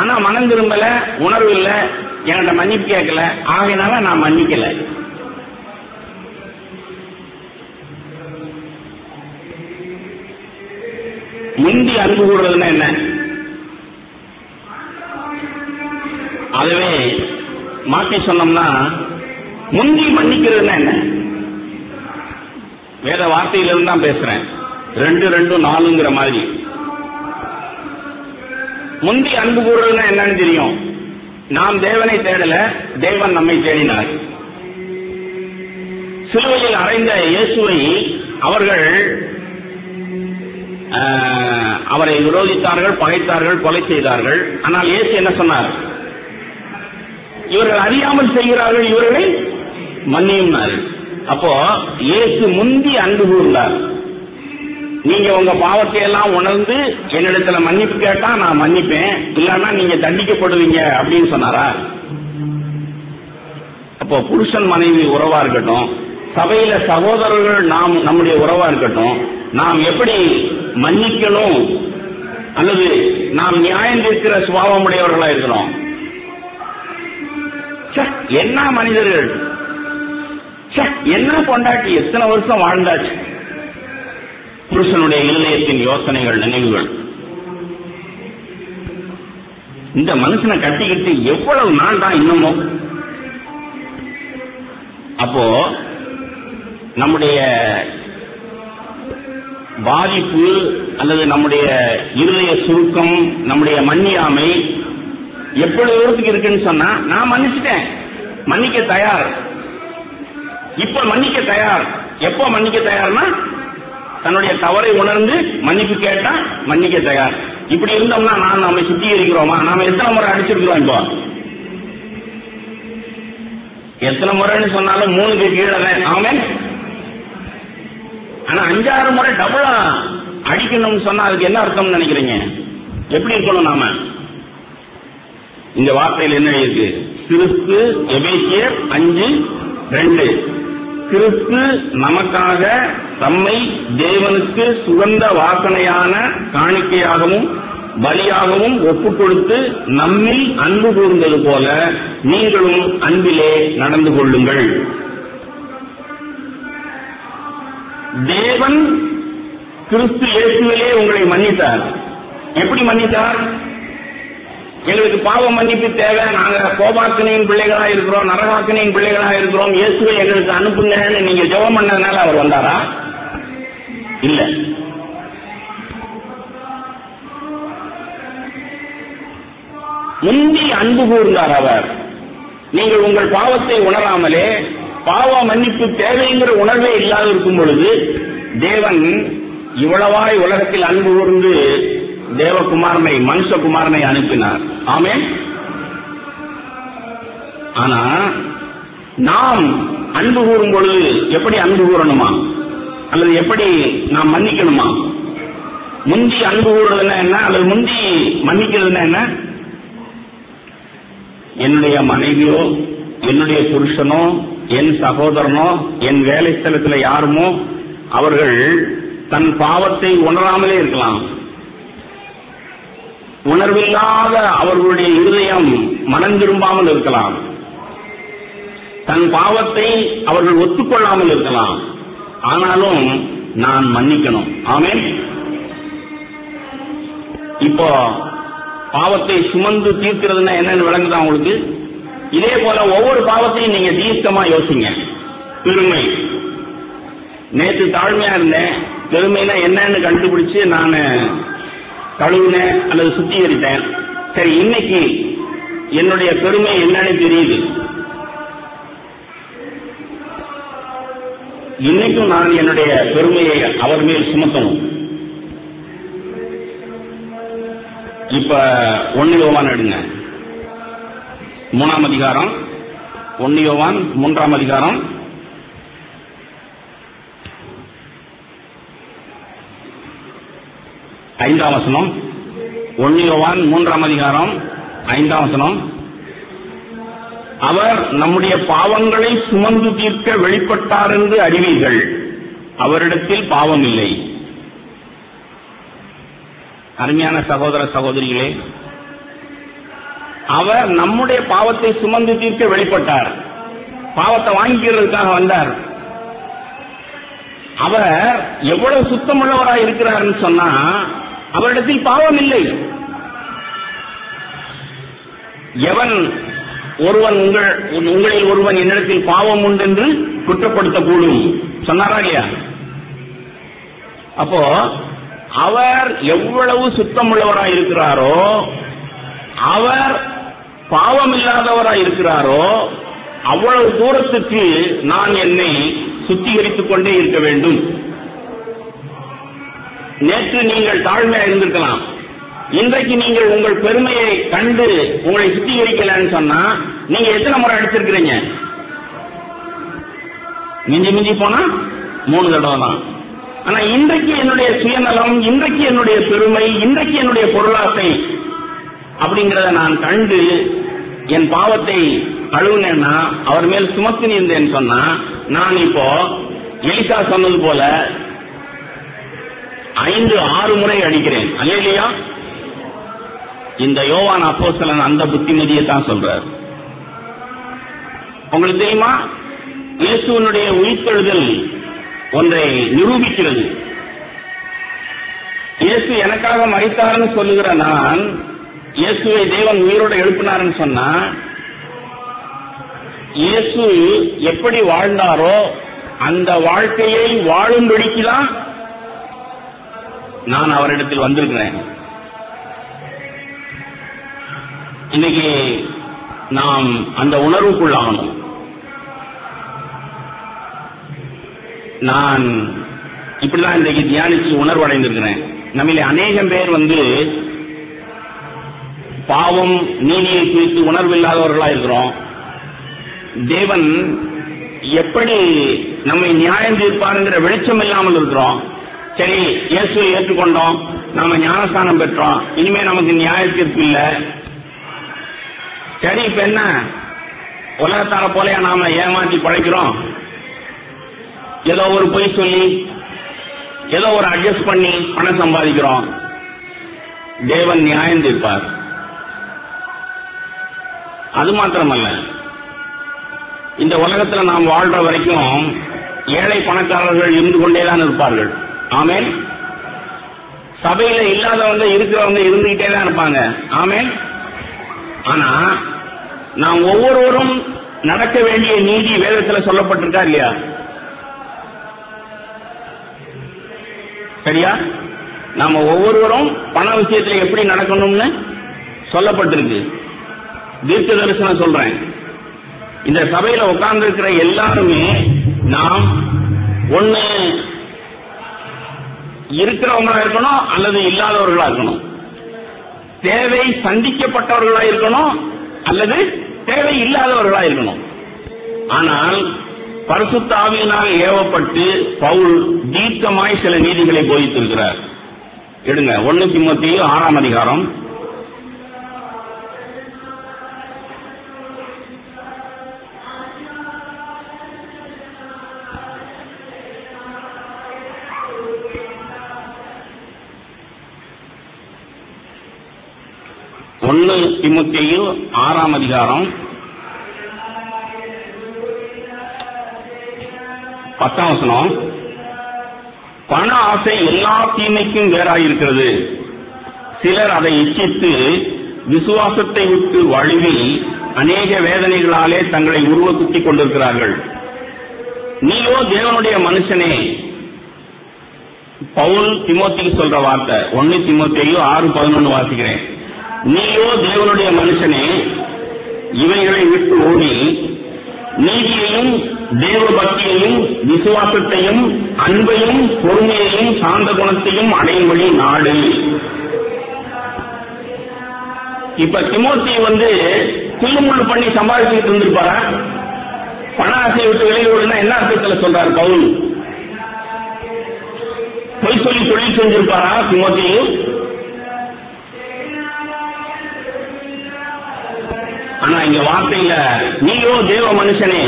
ஆனா மனம் திரும்பல, உணர்வு இல்ல, என்கிட்ட மன்னிப்பு கேட்கல, ஆகையினால நான் மன்னிக்கல. முந்தி அன்பு கூறுறதுன்னா என்ன? அதுவே மாற்றி சொன்னோம்னா முந்தி மன்னிக்கிறதுன்னா என்ன? வேற வார்த்தையிலிருந்து தான் பேசுறேன். 2-2-4ங்கிற மாதிரி. முந்தி அன்பு கூறுறதுன்னா என்னன்னு தெரியும். நாம் தேவனை தேடல, தேவன் நம்மை தேடினார். சிலுவையில் அறைந்த இயேசுவை அவர்கள் அவரை விரோதித்தார்கள், பகைத்தார்கள், கொலை செய்தார்கள். ஆனால் இயேசு என்ன சொன்னார்? இவர்கள் அறியாமல் செய்கிறார்கள், இவர்களை மன்னியும்னார். அப்போ இயேசு முந்தி அன்பு கூர்ந்தார். நீங்க உங்க பாவத்தை எல்லாம் உணர்ந்து என்னிடத்துல மன்னிப்பு கேட்டா நான் மன்னிப்பேன், இல்லன்னா நீங்க தண்டிக்கப்படுவீங்க அப்படின்னு சொன்னாரா? அப்போ புருஷன் மனைவி உறவா இருக்கட்டும், சபையில சகோதரர்கள் நாம் நம்முடைய உறவா இருக்கட்டும், நாம் எப்படி மன்னிக்கணும் அல்லது நாம் நியாயம் இருக்கிற சுபாவம் உடையவர்களா இருக்கிறோம். என்ன மனிதர்கள், என்ன பொண்டாட்டி, எத்தனை வருஷம் வாழ்ந்தாச்சு. புருஷனுடைய இல்லயத்தின் யோசனைகள், நினைவுகள். இந்த மனுஷனை கட்டிக்கிட்டு எவ்வளவு நாள் தான் இன்னமும். அப்போ நம்முடைய பாதிப்பு அல்லது நம்முடைய இருதய சுருக்கம், நம்முடைய மன்னியாமை எப்படி தூரத்துக்கு இருக்குன்னு சொன்னா, நான் மன்னிச்சுட்டேன், மன்னிக்க தயார், இப்ப மன்னிக்க தயார். எப்போ மன்னிக்க தயார்னா தன்னுடைய தவறை உணர்ந்து மன்னிப்பு கேட்டா மன்னிக்க தயார். இப்படி இருந்தோம்னா நாம சுத்திகரிக்கிறோமா? நாம எத்தனை முறை அடிச்சிருக்கிறோம்? இப்போ எத்தனை முறைன்னு சொன்னாலும் 3க்கு கீழே. ஆமென். ஆனா 5-6 முறை டபுளா அடிக்கணும்னு சொன்னா அதுக்கு என்ன அர்த்தம்னு நினைக்கிறீங்க? எப்படி இருக்கணும் நாம? இந்த வார்த்தையில் என்ன இருக்கு? கிறிஸ்து, எபேசியர் 5:2. கிறிஸ்து நமக்காக தம்மை தேவனுக்கு சுகந்த வாசனையான காணிக்கையாகவும் பலியாகவும் ஒப்புக் கொடுத்து நம்மில் அன்பு கூர்ந்தது போல நீங்களும் அன்பிலே நடந்து கொள்ளுங்கள். தேவன் கிறிஸ்து இயேசுவிலே உங்களை மன்னித்தார். எப்படி மன்னித்தார்? எங்களுக்கு பாவ மன்னிப்பு தேவை, நாங்க கோபாக்கினியின் பிள்ளைகளா இருக்கிறோம், நரகாக்கினியின் பிள்ளைகளா இருக்கிறோம், இயேசுவை எங்களுக்கு அனுப்புங்கன்னு நீங்க ஜெபம் பண்ணதுனால அவர் வந்தாரா? இல்ல. முந்தி அன்பு கூர்ந்தார் அவர். நீங்கள் உங்கள் பாவத்தை உணராமலே பாவ மன்னிப்பு தேவைங்கிற உணர்வே இல்லாத இருக்கும் பொழுது தேவன் இவ்வளவாய் உலகத்தில் அன்பு கூர்ந்து தேவகுமாரனை, மனுஷகுமாரனை அனுப்பினார். ஆமென். ஆனா நாம் அன்பு கூறும் பொழுது எப்படி அன்பு கூறணுமா அல்லது எப்படி நாம் மன்னிக்கணுமா? முந்தி அன்பு கூறுறதுன்னா என்ன அல்லது முந்தி மன்னிக்கிறதுனா என்ன? என்னுடைய மனைவியோ, என்னுடைய புருஷனோ, என் சகோதரனோ, என் வேலை ஸ்தலத்தில் யாருமோ அவர்கள் தன் பாவத்தை உணராமலே இருக்கலாம். உணர்வில்லாத அவர்களுடைய இருதயம் மனம் திரும்பாமல் இருக்கலாம். தன் பாவத்தை அவர்கள் ஒத்துக்கொள்ளாமல் இருக்கலாம். ஆனாலும் நான் மன்னிக்கணும். ஆமென். இப்போ பாவத்தை சுமந்து தீர்க்கிறதுனா என்னன்னு விளங்குதா உங்களுக்கு? இதே போல ஒவ்வொரு பாவத்தையும் நீங்க தீர்க்கமா யோசிங்க. பெருமை, நேற்று தாழ்மையா இருந்தேன், பெருமைனா என்னன்னு கண்டுபிடிச்சு நான் கழுவுனேன் அல்லது சுத்திகரித்தேன். சரி, இன்னைக்கு என்னுடைய பெருமை என்னன்னு தெரியுது. இன்னைக்கும் நான் என்னுடைய பெருமையை அவர் மேல் சுமத்தணும். இப்ப 1 யோவான் எடுங்க, 3ஆம் அதிகாரம். 1 யோவான் 3ஆம் அதிகாரம் 5ஆம் வசனம். 1 யோவான் 3ஆம் அதிகாரம் 5ஆம் வசனம். அவர் நம்முடைய பாவங்களை சுமந்து தீர்க்க வெளிப்பட்டார் என்று அறிவீர்கள். அவரிடத்தில் பாவம் இல்லை. அருமையான சகோதர சகோதரிகளே, அவர் நம்முடைய பாவத்தை சுமந்து தீர்க்க வெளிப்பட்டார். பாவத்தை வாங்கிக்கிறதுக்காக வந்தார். அவர் எவ்வளவு சுத்தமுள்ளவராய் இருக்கிறார் சொன்னா அவரிடத்தில் பாவம் இல்லை. எவன் ஒருவன் உங்களில் ஒருவன் என்னிடத்தில் பாவம் உண்டு என்று குற்றப்படுத்தக்கூடும் சொன்னாரா இல்லையா? அப்போ அவர் எவ்வளவு சுத்தமுள்ளவராய் இருக்கிறாரோ, அவர் பாவம் இல்லாதவராய் இருக்கிறாரோ, அவ்வளவு தூரத்துக்கு நான் என்னை சுத்திகரித்துக் கொண்டே இருக்க வேண்டும். நேற்று நீங்கள் தாழ்மையா இருந்திருக்கலாம், இன்றைக்கு நீங்கள் உங்கள் பெருமையை கண்டு உங்களை சுத்திகரிக்கலன்னு சொன்னா நீங்க எத்தனை முறை அடிச்சிருக்கிறீங்க? மிஞ்சி போனா 3 தடவை தான். ஆனா இன்றைக்கு என்னுடைய சுயநலம், இன்றைக்கு என்னுடைய பெருமை, இன்றைக்கு என்னுடைய பொருளாசை அப்படிங்கறத நான் கண்டு என் பாவத்தை கழுவுனேன்னா, அவர் மேல் சுமத்தி இருந்தேன்னு சொன்னா, நான் இப்போ எலிசா சொன்னது போல 5-6 முறை அடிக்கிறேன். அல்லேலூயா. இந்த யோவான் அப்போஸ்தலன் அந்த புத்திமதியை தான் சொல்றார். உங்களுக்கு தெரியுமா, இயேசுவினுடைய உயிர்த்தெழுதல் ஒன்றை நிரூபிக்கிறது. இயேசு எனக்காக மரித்தார்னு சொல்லுகிற நான், இயேசுவை தேவன் உயிரோடு எழுப்பினார்னு சொன்னா, இயேசு எப்படி வாழ்ந்தாரோ அந்த வாழ்க்கையை வாழும்படிக்குதான் நான் அவரிடத்தில் வந்திருக்கிறேன். இன்னைக்கு நாம் அந்த உணர்வுக்குள்ளாகணும். நான் இப்படிதான் இன்றைக்கு தியானிச்சு உணர்வடைந்திருக்கிறேன். நம்மளே அநேகம் பேர் பாவம் நீதியை குறித்து உணர்வில்லாதவர்களா இருக்கிறோம். தேவன் எப்படி நம்மை நியாயம் தீர்ப்பாருங்கிற வெளிச்சம் இல்லாமல் இருக்கிறோம். சரி, இயேசுவை ஏற்றுக்கொண்டோம், நாம ஞானஸ்தானம் பெற்றோம், இனிமே நமக்கு நியாய தீர்ப்பு இல்ல. சரி, இப்ப என்ன, உலகத்தார போலயா நாம ஏமாற்றி பழைக்கிறோம்? ஏதோ ஒரு பொய் சொல்லி, ஏதோ ஒரு அட்ஜஸ்ட் பண்ணி பணம் சம்பாதிக்கிறோம். தேவன் நியாயம் தீர்ப்பார். அது மாத்திரமல்ல, இந்த உலகத்துல நாம் வாழ்ற வரைக்கும் ஏழை பணக்காரர்கள் இருந்து கொண்டேதான் இருப்பார்கள். ஆமென். சபையில இல்லாதவங்க இருக்கிறவங்க இருந்துகிட்டே தான் இருப்பாங்க. ஆமென். ஆனா நாம் ஒவ்வொருவரும் நடக்க வேண்டிய நீதி வேதத்துல சொல்லப்பட்டிருக்கா இல்லையா? சரியா? நாம ஒவ்வொருவரும் பண விஷயத்துல எப்படி நடக்கணும்னு சொல்லப்பட்டிருக்கு. தீர்க்க தரிசனம் சொல்றேன். இந்த சபையில உட்கார்ந்து இருக்கிற எல்லாருமே நாம் ஒண்ணு இருக்கிறவங்களா இருக்கணும் அல்லது இல்லாதவர்களா இருக்கணும். தேவை சந்திக்கப்பட்டவர்களா இருக்கணும் அல்லது தேவை இல்லாதவர்களா இருக்கணும். ஆனால் பரிசுத்த ஆவியினால் ஏவப்பட்டு பவுல் தீர்க்கமாய் சில நீதிகளை போதித்திருக்கிறார். எடுங்க 1 தீமோத்தேயு 6ஆம் அதிகாரம் 1 தீமோத்தேயு 6ஆம் அதிகாரம் 10ஆம் வசனம். பண ஆசை எல்லா தீமைக்கும் வேறாயிருக்கிறது. சிலர் அதை இச்சித்து விசுவாசத்தை விட்டு வழுவி அநேக வேதனைகளாலே தங்களை உருவக்குத்திக் கொண்டிருக்கிறார்கள். நீயோ தேவனுடைய மனுஷனே, பவுல் தீமோத்தேயுக்கு சொல்ற வார்த்தை 1 தீமோத்தேயு 6:11 வாசிக்கிறேன். நீயோ தேவனுடைய மனுஷனே, இவைகளை விட்டு ஓடி நீதியையும் தேவ பக்தியையும் விசுவாசத்தையும் அன்பையும் பொறுமையையும் சாந்த குணத்தையும் அடையும்படி நாடு. இப்ப தீமோத்தேயு குள்ளுமுள்ளு பண்ணி சம்பாதிச்சுட்டு இருந்திருப்பாரா? பண ஆசையை விட்டு வெளியே ஓடுனா என்ன அர்த்தத்துல சொல்றாரு பவுல்? பொய் சொல்லி தொழில் செஞ்சிருப்பாரா தீமோத்தேயு? ஆனா இங்க வார்த்தையில நீயோ தேவ மனுஷனே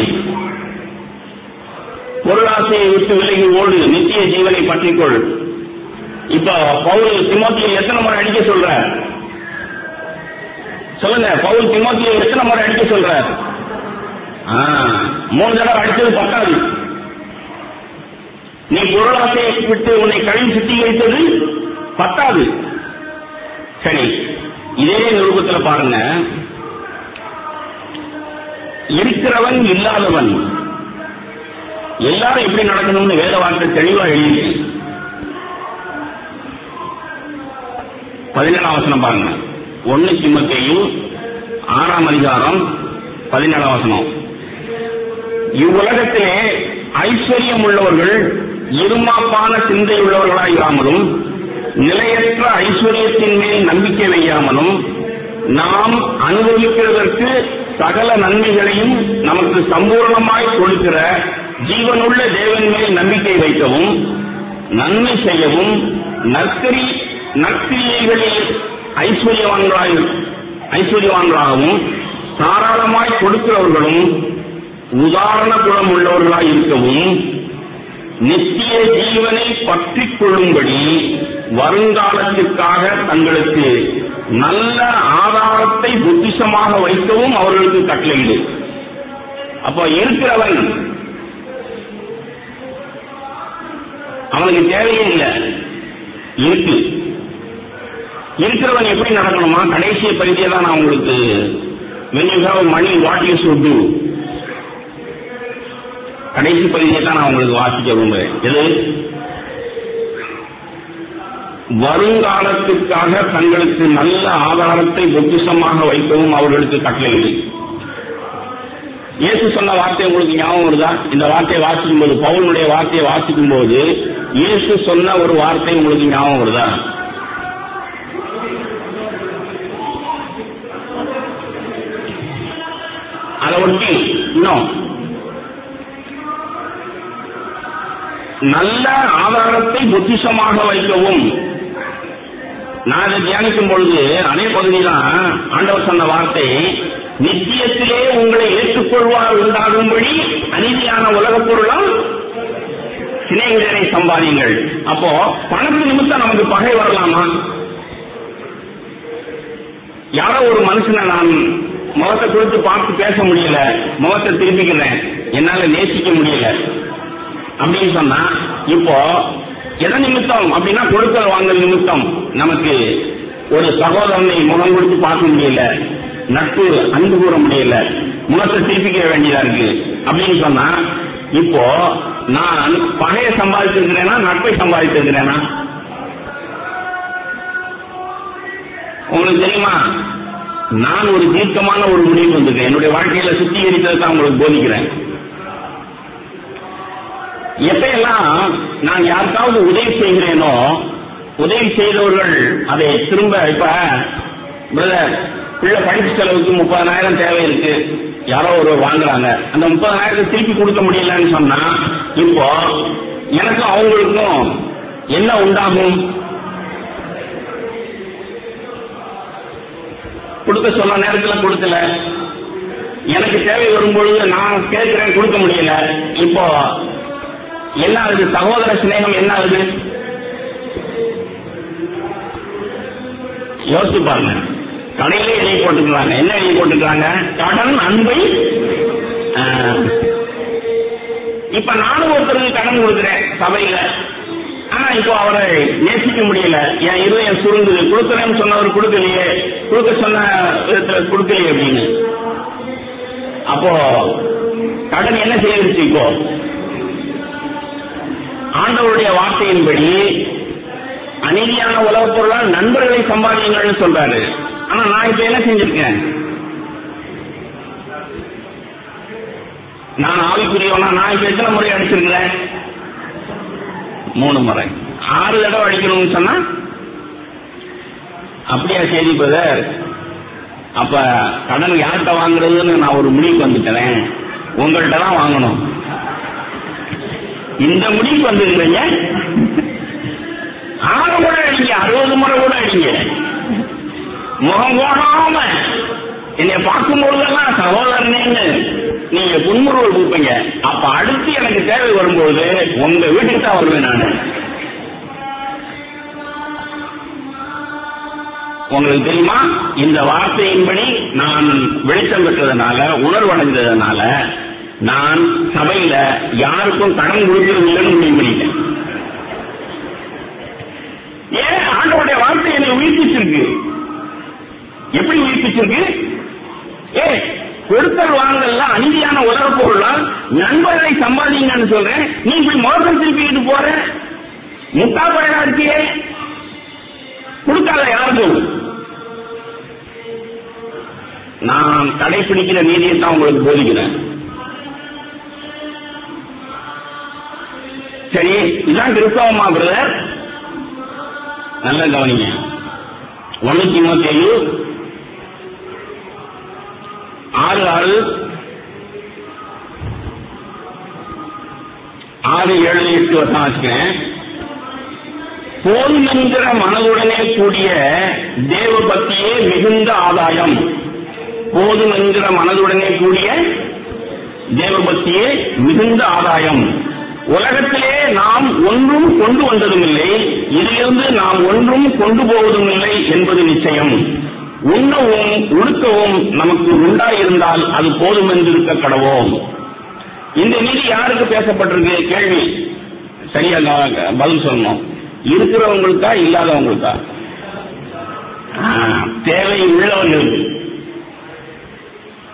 பொருளாசையை விட்டு விலகி ஓடு, நித்திய ஜீவனை பற்றிக்கொள். இப்ப பவுல் தீமோத்தேயுவை எத்தனை முறை அடிக்க சொல்ற? சொல்லுங்க, பவுல் தீமோத்தேயுவை எத்தனை முறை அடிக்க சொல்ற? 3 தடவை அடிச்சது பத்தாது. நீ பொருளாசையை விட்டு உன்னை கழுவி சுத்திகரித்தது பத்தாது. சரி, இதே நிருபத்தில் பாருங்க, இருக்கிறவன் இல்லாதவன் எல்லாரும் எப்படி நடக்கணும்னு வேத வார்த்தை தெளிவா எழுதி 17ஆம் வசனம் பாருங்க. 1 தீமோத்தேயு 6ஆம் அதிகாரம் 17ஆம் வசனம். இவ்வுலகத்திலே ஐஸ்வர்யம் உள்ளவர்கள் இருமாப்பான சிந்தை உள்ளவர்களாயிராமலும் நிலையற்ற ஐஸ்வர்யத்தின் மேல் நம்பிக்கை வையாமலும் நாம் அனுபவிக்கிறதற்கு சகல நன்மைகளையும் நமக்கு சம்பூர்ணமாய் கொடுக்கிற ஜீவனுள்ள தேவன் மேல் நம்பிக்கை வைக்கவும் நன்மை செய்யவும் நற்கிரியைகளில் ஐஸ்வர்யவான்களாகவும் தாராளமாய் கொடுக்கிறவர்களும் உதாரண குணம் உள்ளவர்களாய் இருக்கவும் நித்திய ஜீவனை பற்றிக் கொள்ளும்படி வருங்காலத்திற்காக தங்களுக்கு நல்ல ஆதாரத்தை புத்திசமாக வைக்கவும் அவர்களுக்கு கட்டளையிடு. அப்போ இருக்கிறவன் அவனுக்கு தேவையே இல்லை, இருக்கிறவன் எப்படி நடக்கணுமா? கடைசி பகுதியை தான் நான் உங்களுக்கு when you have money what you should do, கடைசி பகுதியை தான் நான் உங்களுக்கு வாசிக்க விரும்புகிறேன். எது? வருங்காலத்திற்காக தங்களுக்கு நல்ல ஆதாரத்தை பொக்கிஷமாக வைக்கவும் அவர்களுக்கு கட்டளையிடு. இயேசு சொன்ன வார்த்தை உங்களுக்கு ஞாபகம் வருதா? இந்த வார்த்தையை வாசிக்கும் போது, பவுலுடைய வார்த்தையை வாசிக்கும் போது இயேசு சொன்ன ஒரு வார்த்தை உங்களுக்கு ஞாபகம் வருதா? அதை ஒட்டி இன்னும் நல்ல ஆதாரத்தை பொக்கிஷமாக வைக்கவும். நான் அதை தியானிக்கும் பொழுது அதே பகுதிதான் ஆண்டவர் சொன்ன வார்த்தை, நித்தியத்திலே உங்களை ஏற்றுக்கொள்வார் உண்டாகும்படி அநீதியான உலகப் பொருளால் சிநேகிதரை சம்பாதியுங்கள். அப்போ பணத்து நிமித்தம் நமக்கு பகை வரலாமா? யாரோ ஒரு மனுஷனை நான் முகத்தை கொடுத்து பார்த்து பேச முடியல, முகத்தை திருப்பிக்கிறேன், என்னால நேசிக்க முடியல அப்படின்னு சொன்னா, இப்போ எதை நிமித்தம் அப்படின்னா கொடுக்கல் வாங்கல் நிமித்தம் நமக்கு ஒரு சகோதரனை முகம் கொடுத்து பார்க்க முடியல, நட்பு அன்பு கூற முடியல, முகத்தை திருப்பிக்க வேண்டியதா இருக்கு அப்படின்னு சொன்னா, இப்போ நான் பகையை சம்பாதிச்சிருக்கிறேனா நட்பை சம்பாதிச்சிருக்கிறேனா? உங்களுக்கு தெரியுமா, நான் ஒரு தீர்க்கமான ஒரு முடிவு வந்திருக்கேன். என்னுடைய வாழ்க்கையில சுத்திகரித்ததை தான் உங்களுக்கு போதிக்கிறேன். எப்பெல்லாம் நான் யாருக்காவது உதவி செய்கிறேனோ, உதவி செய்தவர்கள் அதை திரும்ப, இப்ப பிரதர் பிள்ளை படிப்பு செலவுக்கு 30,000 தேவை இருக்கு, யாரோ ஒருவர் வாங்குறாங்க, அந்த 30,000 திருப்பி கொடுக்க முடியலன்னு சொன்னா, இப்போ எனக்கும் அவங்களுக்கும் என்ன உண்டாகும்? கொடுக்க சொன்ன நேரத்தில் கொடுக்கல, எனக்கு தேவை வரும்பொழுது நான் கேட்கிறேன், கொடுக்க முடியல. இப்போ என்ன ஆகுது? சகோதர சிநேகம் என்ன ஆகுது? யோசிச்சு பாருங்க. கடையிலே எழுதி போட்டுக்கிறாங்க. என்ன எழுதி போட்டுக்கிறாங்க? கடன் அன்பை. இப்ப நானும் ஒருத்தருக்கு கடன் கொடுக்கிறேன் சபையில, ஆனா இப்போ அவரை நேசிக்க முடியல, என் இருதயம் சுருங்குது, கொடுக்கிறேன்னு சொன்னவர் கொடுக்கலையே, கொடுக்க சொன்ன விதத்துல கொடுக்கலையே அப்படின்னு. அப்போ கடன் என்ன செய்யுச்சு? இப்போ ஆண்டவருடைய வார்த்தையின்படி அநீதியான உலகப் பொருளால் நண்பர்களை சம்பாதியுங்கள்னு சொல்றாரு. ஆனா நான் இப்ப என்ன செஞ்சிருக்கேன்? நான் ஆவிக்குரியவனா? நான் இப்ப எத்தனை முறை அடிச்சிருக்கிறேன்? 3 முறை. 6 தடவை அடிக்கணும்னு சொன்னா அப்படியா? சரி பிரதர், அப்ப கடன் யார்கிட்ட வாங்குறதுன்னு நான் ஒரு முடிவுக்கு வந்துட்டேன், உங்கள்கிட்ட தான் வாங்கணும். இந்த முடிவுக்கு வந்துருக்கீங்க. 6 முறை அடிங்க, 60 முறை கூட அடிங்க, முகம் போடாம என்னை பார்க்கும் பொழுதெல்லாம் சகோதரனேன்னு நீங்க புன்முறுவல் கொடுப்பீங்க. அப்ப அடுத்து எனக்கு தேவை வரும்போது உங்க வீட்டுக்கு தான் வருவேன் நான். உங்களுக்கு தெரியுமா, இந்த வார்த்தையின்படி நான் வெளிச்சம் பெற்றதுனால, உணர்வடைந்ததுனால நான் சபையில யாருக்கும் கடன் கொடுக்கிறது இல்லைன்னு முடிவு பண்ணிட்டேன். ஏன்? ஆண்டவருடைய வார்த்தை என்னை உயிர்ப்பிச்சிருக்கு. எப்படி உயிர்ப்பிச்சிருக்கு? கொடுத்தல் வாங்கல அநீதியான உலக பொருளால் நண்பர்களை சம்பாதிங்கன்னு சொல்றேன், நீ இப்படி மோசம் திருப்பிக்கிட்டு போற முட்டா பயனா இருக்கியே. கொடுக்காத யாருக்கும். நான் கடைபிடிக்கிற நீதியை தான் உங்களுக்கு போதிக்கிறேன். சரி, இதான் கிறிஸ்தவமா பிரதர்? நல்ல கவனிங்க. 1 தீமோத்தேயு 6:6, 6, 7, 8 வருஷம் வச்சுக்கிறேன். போதும் என்கிற மனதுடனே கூடிய தேவ பக்தியே மிகுந்த ஆதாயம். போதும் என்கிற மனதுடனே கூடிய தேவ பக்தியே மிகுந்த ஆதாயம். உலகத்திலே நாம் ஒன்றும் கொண்டு வந்ததும் இல்லை, இதிலிருந்து நாம் ஒன்றும் கொண்டு போவதும் இல்லை என்பது நிச்சயம். உண்ணவும் உடுக்கவும் நமக்கு உண்டாயிருந்தால் அது போதும் என்று இருக்க கடவோம். இந்த நீதி யாருக்கு பேசப்பட்டிருக்கு? கேள்வி சரியா பதில் சொல்லணும். இருக்கிறவங்களுக்கா இல்லாதவங்களுக்கா? தேவை உள்ளவர்களுக்கு.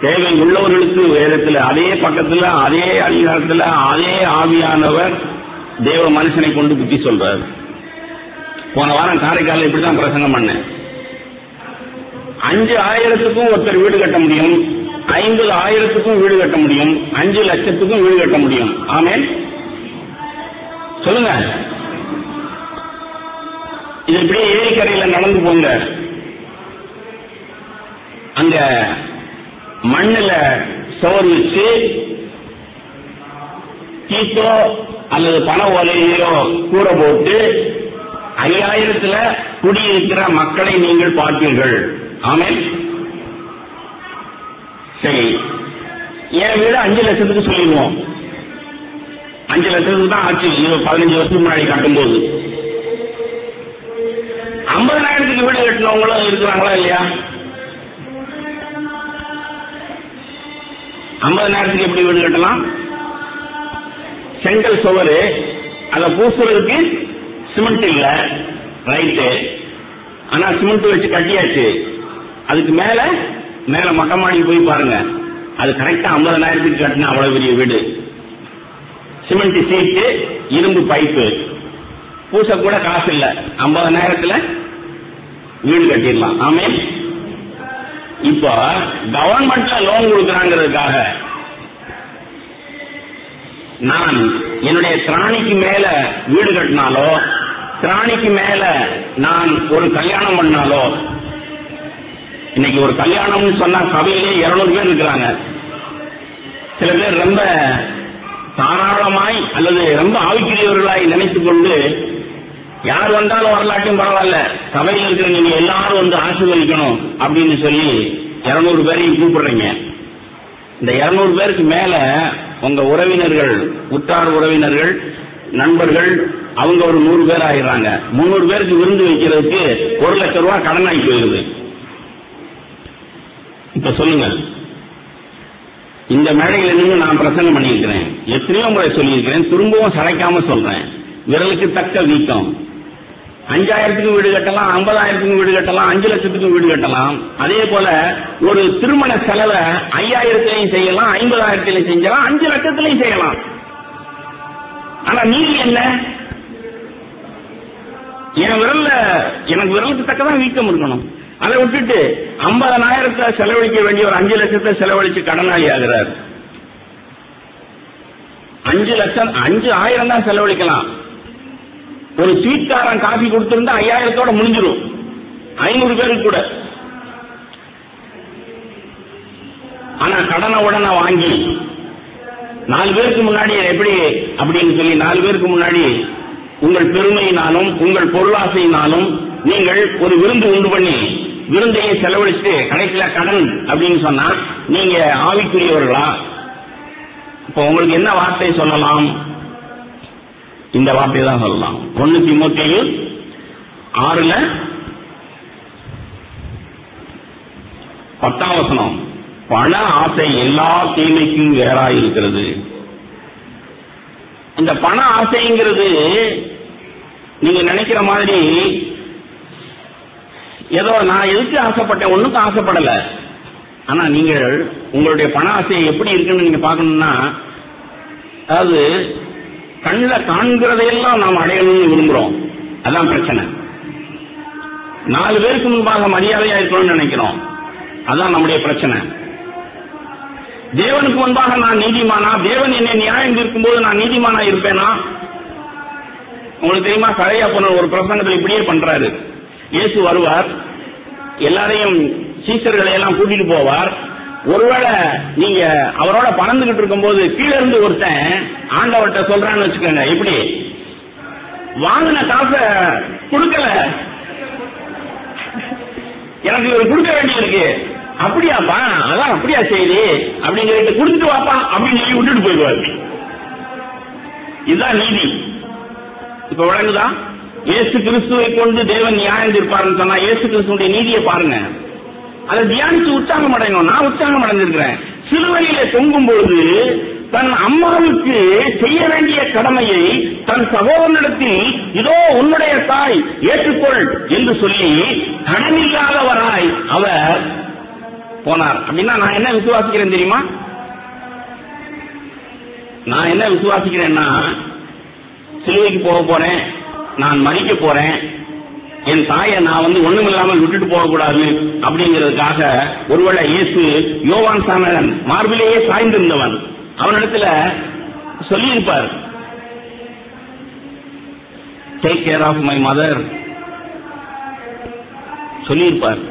தேவை உள்ளவர்களுக்கு வேதத்தில் அதே பக்கத்தில் அதே அதிகாரத்தில் அதே ஆவியானவர் தேவ மனுஷனை கொண்டு புத்தி சொல்றார். போன வாரம் காரைக்காலில் இப்படிதான் பிரசங்கம் பண்ணேன். 5,000க்கும் ஒருத்தர் வீடு கட்ட முடியும், 50,000க்கும் வீடு கட்ட முடியும், 5 லட்சத்துக்கும் வீடு கட்ட முடியும். ஆமென் சொல்லுங்க. இது இப்படியே ஏரிக்கரையில் நடந்து போங்க. அங்க மண்ணில் சோறு வச்சு கீத்தோ அல்லது பண ஓலையோ கூரை போட்டு 5,000த்துல குடியிருக்கிற மக்களை நீங்கள் பார்ப்பீர்கள். ஆமென். சரி, என் வீடு 5 லட்சத்துக்கு சொல்லிடுவோம். 5 லட்சத்துக்கு தான் ஆச்சு 15 வருஷத்துக்கு முன்னாடி கட்டும்போது. 50,000க்கு வீடு கட்டினவங்களும் இருக்கிறாங்களா இல்லையா? 50,000க்கு எப்படி வீடு கட்டலாம்? செங்கல் சுவரு, அதை பூசுறதுக்கு சிமெண்ட் இல்ல, ரைட்டு. ஆனா சிமெண்ட் வச்சு கட்டியாச்சு. அதுக்கு மேல மொட்டை மாடி போய் பாருங்க, அது கரெக்டா 50,000க்கு கட்டின அவ்வளவு பெரிய வீடு. சிமெண்ட் சீட்டு, இரும்பு பைப்பு, பூச கூட காசு இல்ல, 50,000த்துல வீடு கட்டிடலாம். ஆமே. இப்போ கவர்மெண்ட்ல லோன் கொடுக்கறாங்கிறதுக்காக நான் என்னுடைய திராணிக்கு மேல வீடு கட்டினாலோ, திராணிக்கு மேல நான் ஒரு கல்யாணம் பண்ணாலோ, இன்னைக்கு ஒரு கல்யாணம்னு சொன்னா சபையிலே 200 பேர் இருக்கிறாங்க. சில பேர் ரொம்ப தாராளமாய் அல்லது ரொம்ப ஆவிக்குரியவர்களாய் நினைத்துக் கொண்டு யார் வந்தாலும் வரலாட்டும் பரவாயில்ல, சபையில் இருக்கிற நீங்க எல்லாரும் வந்து ஆசீர்வதிக்கணும் அப்படின்னு சொல்லி 200 பேரையும் கூப்பிடுறீங்க. இந்த 200 பேருக்கு மேல உங்க உறவினர்கள், உற்றார் உறவினர்கள், நண்பர்கள், அவங்க ஒரு 100 பேர் ஆயிடுறாங்க. 300 பேருக்கு விருந்து வைக்கிறதுக்கு 1 லட்சம் ரூபாய் கடன் ஆகி போயிருது. இப்ப சொல்லுங்க, இந்த மேடையில இருந்து நான் பிரசங்கம் பண்ணியிருக்கிறேன், எத்தனையோ முறை சொல்லியிருக்கிறேன், திரும்பவும் சளைக்காம சொல்றேன். விரலுக்கு தக்க வீக்கம். 5,000க்கு வீடு கட்டலாம், 50,000க்கு வீடு கட்டலாம், 5 லட்சத்துக்கு வீடு கட்டலாம். அதே போல ஒரு திருமண செலவை 5,000த்திலையும் செய்யலாம், 50,000த்திலையும் செஞ்சலாம், 5 லட்சத்திலையும் செய்யலாம். ஆனா நீதி என்ன? என் விரல்ல எனக்கு விரலுக்கு தக்கதான் வீக்கம் இருக்கணும். அதை விட்டுட்டு 50,000 செலவழிக்க வேண்டிய ஒரு 5 லட்சத்தை செலவழிச்சு கடனாளி ஆகிறார். 5 லட்சம் 5,000 தான் செலவழிக்கலாம். ஒரு ஸ்வீட்காரன் காஃபி கொடுத்திருந்தா 5,000த்தோட முடிஞ்சிடும், 500 பேருக்கு கூட. ஆனா கடனை உடனே வாங்கி 4 பேருக்கு முன்னாடி எப்படி அப்படின்னு சொல்லி 4 பேருக்கு முன்னாடி உங்கள் பெருமையினாலும் உங்கள் பொருளாசையினாலும் நீங்கள் ஒரு விருந்து உண்டு பண்ணி விருந்தையை செலவழிச்சு கடைசியில கடன் அப்படின்னு சொன்னா நீங்க ஆவிக்குரியவர்களா? இப்ப உங்களுக்கு என்ன வார்த்தை சொல்லலாம்? இந்த வார்த்தை தான் சொல்லலாம். 1 தீமோத்தேயு 6:10 பண ஆசை எல்லா தீமைக்கும் வேறாயிருக்கிறது. இந்த பண ஆசைங்கிறது நீங்க நினைக்கிற மாதிரி ஏதோ நான் எதுக்கு ஆசைப்பட்டேன், ஒண்ணுக்கு ஆசைப்படல. ஆனா நீங்கள் உங்களுடைய பண ஆசை எப்படி இருக்குன்னு நீங்க பார்க்கணும்னா, அதாவது கண்ணில் காண்கிறதையெல்லாம் நாம் அடையணும்னு விரும்புறோம். அதான் பிரச்சனை. 4 பேருக்கு முன்பாக மரியாதையா இருக்கணும்னு நினைக்கிறோம். அதான் நம்முடைய பிரச்சனை. தேவனுக்கு முன்பாக நான் நீதிமானா? தேவன் என்னை நியாயம் இருக்கும்போது நான் நீதிமானா இருப்பேனா? உங்களுக்கு தெரியுமா, கரையா போன ஒரு பிரசங்கத்தில் இப்படியே பண்றாரு. இயேசு வருவார், எல்லாரையும் சீசர்களை எல்லாம் கூட்டிட்டு போவார். ஒருவேளை நீங்க அவரோட பறந்துகிட்டு இருக்கும்போது கீழே இருந்து ஒருத்தன் ஆண்டவர்கிட்ட சொல்றான்னு வச்சுக்கோங்க, எப்படி வாங்கின காசை கொடுக்கல, எனக்கு இவர் கொடுக்க வேண்டியிருக்கு. அப்படியாப்பா, அதான் அப்படியா செய்தி அப்படின்னு சொல்லிட்டு கொடுத்துட்டு வாப்பா அப்படின்னு சொல்லி விட்டுட்டு போயிடுவாரு. இதுதான் நீதி. இப்ப விளங்குதா? இயேசு கிறிஸ்துவை கொண்டு தேவன் நியாயம் தீர்ப்பாருன்னு சொன்னா இயேசு கிறிஸ்துடைய நீதியை பாருங்க. அதை தியானிச்சு உற்சாகம் அடையணும். நான் உற்சாகம் அடைஞ்சிருக்கிறேன். சிலுவையிலே தொங்கும் பொழுது தன் அம்மாவுக்கு செய்ய வேண்டிய கடமையை தன் சகோதரனிடத்தில் இதோ உன்னுடைய தாய் ஏற்றுக்கொள் என்று சொல்லி கடனில்லாதவராய் அவர் போனார். அப்படின்னா நான் என்ன விசுவாசிக்கிறேன் தெரியுமா? நான் என்ன விசுவாசிக்கிறேன்னா, சிலுவைக்கு போக போறேன், நான் மறிக்க போறேன், என் தாயை நான் ஒண்ணுமில்லாமல் விட்டுட்டு போகக்கூடாது அப்படிங்கிறதுக்காக ஒருவேளை இயேசு யோவான் சாணகன் மார்பிலேயே சாய்ந்திருந்தவன் அவனிடத்துல சொல்லியிருப்பார், take care of my mother சொல்லியிருப்பார்.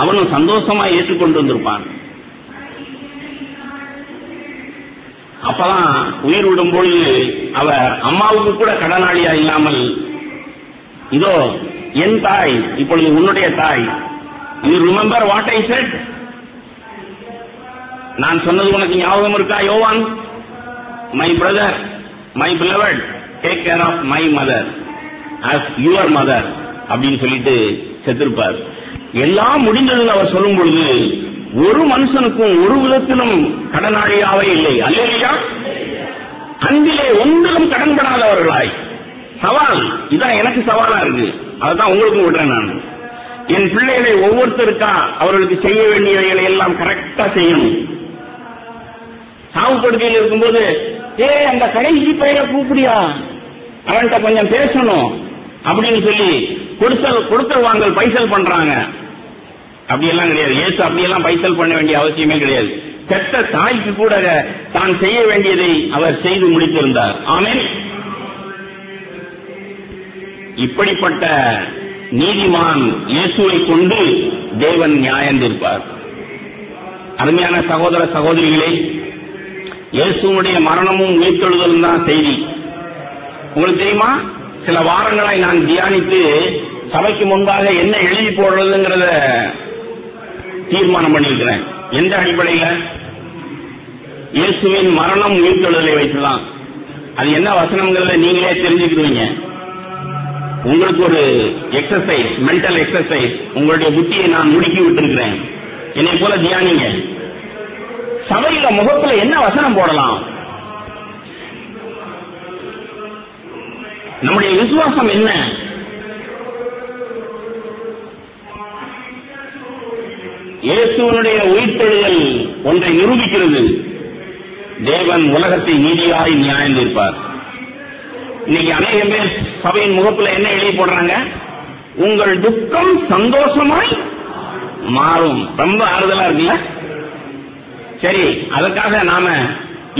அவனும் சந்தோஷமா ஏற்றுக்கொண்டு வந்திருப்பான். அப்பதான் உயிர் விடும் பொழுது அவர் அம்மாவுக்கு கூட கடனாளியா இல்லாமல், இதோ என் தாய், இப்பொழுது உன்னுடைய தாய், you remember what I said, நான் சொன்னது உனக்கு ஞாபகம் இருக்கா Yovan? My brother, my beloved, take care of my mother as your mother அப்படின்னு சொல்லிட்டு செத்திருப்பார். எல்லாம் முடிந்ததுன்னு அவர் சொல்லும் பொழுது ஒரு மனுஷனுக்கும் ஒரு விதத்திலும் கடனாளியாவே இல்லை. அல்லேலூயா. அன்பிலே ஒன்றிலும் கடன்படாதவர்களாய். சவால் இதான் எனக்கு சவாலா இருக்கு. அதுதான் உங்களுக்கும் விடுறேன். நான் என் பிள்ளைகளை ஒவ்வொருத்தருக்கா அவர்களுக்கு செய்ய வேண்டியவைகளை எல்லாம் கரெக்டா செய்யணும். சாவுப்படுக்கையில் இருக்கும்போது அந்த கடைசி பெயரை கூப்பிடியா, அவன்கிட்ட கொஞ்சம் பேசணும் அப்படின்னு சொல்லி கொடுத்தல் வாங்கல் பைசல் பண்றாங்க. அப்படியெல்லாம் கிடையாது. இயேசு அப்படியெல்லாம் பைசல் பண்ண வேண்டிய அவசியமே கிடையாது. பெற்ற தாய்க்கு கூட தான் செய்ய வேண்டியதை அவர் செய்து முடித்திருந்தார். ஆமென். இப்படிப்பட்ட நீதிமான் இயேசுவை கொண்டு தேவன் நியாயம் தீர்ப்பார். அருமையான சகோதர சகோதரிகளே, இயேசுனுடைய மரணமும் உயிர்த்தெழுதலும் தான் செய்தி. உங்களுக்கு தெரியுமா, சில வாரங்களாய் நான் தியானித்து சபைக்கு முன்பாக என்ன எழுதி போடுறதுங்கிறத தீர்மானம் பண்ணியிருக்கிறேன். எந்த அடிப்படையில்? இயேசுவின் மரணம் உயிர்த்தெழுதலை வைத்துதான். அது என்ன வசனங்கிறத நீங்களே தெரிஞ்சுக்கிடுவீங்க. உங்களுக்கு ஒரு எக்ஸசைஸ், மென்டல் எக்ஸசைஸ், உங்களுடைய புத்தியை நான் முடுக்கி விட்டிருக்கிறேன். என்னை போல தியானிங்க. சபையில முகத்துல என்ன வசனம் போடலாம்? நம்முடைய விசுவாசம் என்ன? இயேசுவனுடைய உயிர்த்தெழுதல் ஒன்றை நிரூபிக்கிறது. தேவன் உலகத்தை நீதியாய் நியாயம் தீர்ப்பார். இன்னைக்கு அநேகம் பேர் சபையின் முகப்புல என்ன எழுதி போடுறாங்க? உங்கள் துக்கம் சந்தோஷமாய் மாறும். ரொம்ப ஆறுதலா இருக்குல்ல? சரி, அதற்காக நாம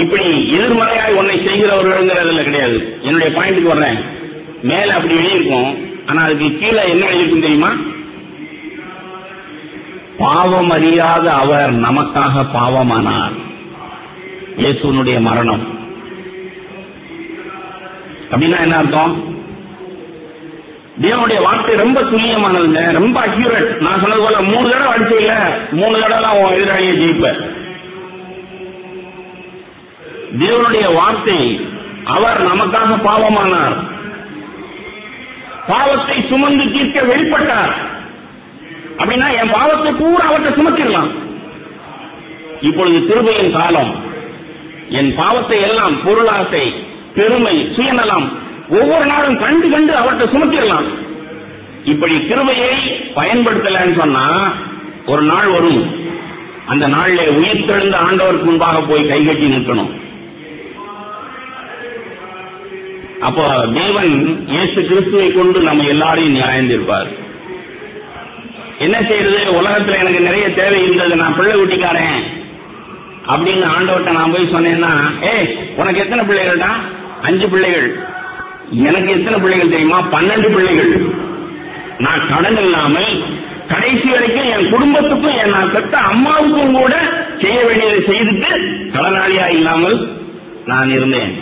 இப்படி எதிர்மறையாய் ஒன்னை செய்கிறவர்கள் கிடையாது. என்னுடைய பாயிண்ட்டுக்கு வர்றேன். மேல அப்படி எழுதியிருக்கும், ஆனா அதுக்கு கீழே என்ன எழுதியிருக்கும் தெரியுமா? பாவம் அறியாத அவர் நமக்காக பாவமானார். இயேசுனுடைய மரணம் அப்படின்னா என்ன அர்த்தம்? தேவனுடைய வார்த்தை ரொம்ப துல்லியமானதுங்க, ரொம்ப அக்யூரேட். நான் சொன்னது போல 3 தடவை அடிச்சீங்க, 3 தடவை தான் உன் எதிராளியை ஜெயிப்ப. தேவனுடைய வார்த்தை, அவர் நமக்காக பாவமானார், பாவத்தை சுமந்து தீர்க்க வெளிப்பட்டார். அப்படின்னா என் பாவத்தை பூரா அவற்றை சுமத்திடலாம். இப்பொழுது கிருபையின் காலம். என் பாவத்தை எல்லாம், பொருளாசை, பெருமை, சுயநலம், ஒவ்வொரு நாளும் கண்டு கண்டு அவற்றை சுமத்திடலாம். இப்படி கிருபையை பயன்படுத்தலன்னு சொன்னா ஒரு நாள் வரும், அந்த நாளிலே உயிர்த்தெழுந்த ஆண்டவருக்கு முன்பாக போய் கைகட்டி நிற்கணும். அப்போ தேவன் இயேசு கிறிஸ்துவை கொண்டு நம்ம எல்லாரையும் நியாயந்திருப்பார். என்ன செய்யறது, உலகத்துல எனக்கு நிறைய தேவை இருந்தது, நான் பிள்ளை குட்டிக்காரன் அப்படின்னு ஆண்டவர்கிட்ட நான் போய் சொன்னேன்னா, உனக்கு எத்தனை பிள்ளைகள்டா? 5 பிள்ளைகள். எனக்கு எத்தனை பிள்ளைகள் தெரியுமா? 12 பிள்ளைகள். நான் கடன் இல்லாமல் கடைசி வரைக்கும் என் குடும்பத்துக்கும் நான் பெற்ற அம்மாவுக்கும் கூட செய்ய வேண்டியதை செய்துட்டு கடனாளியா இல்லாமல் நான் இருந்தேன்.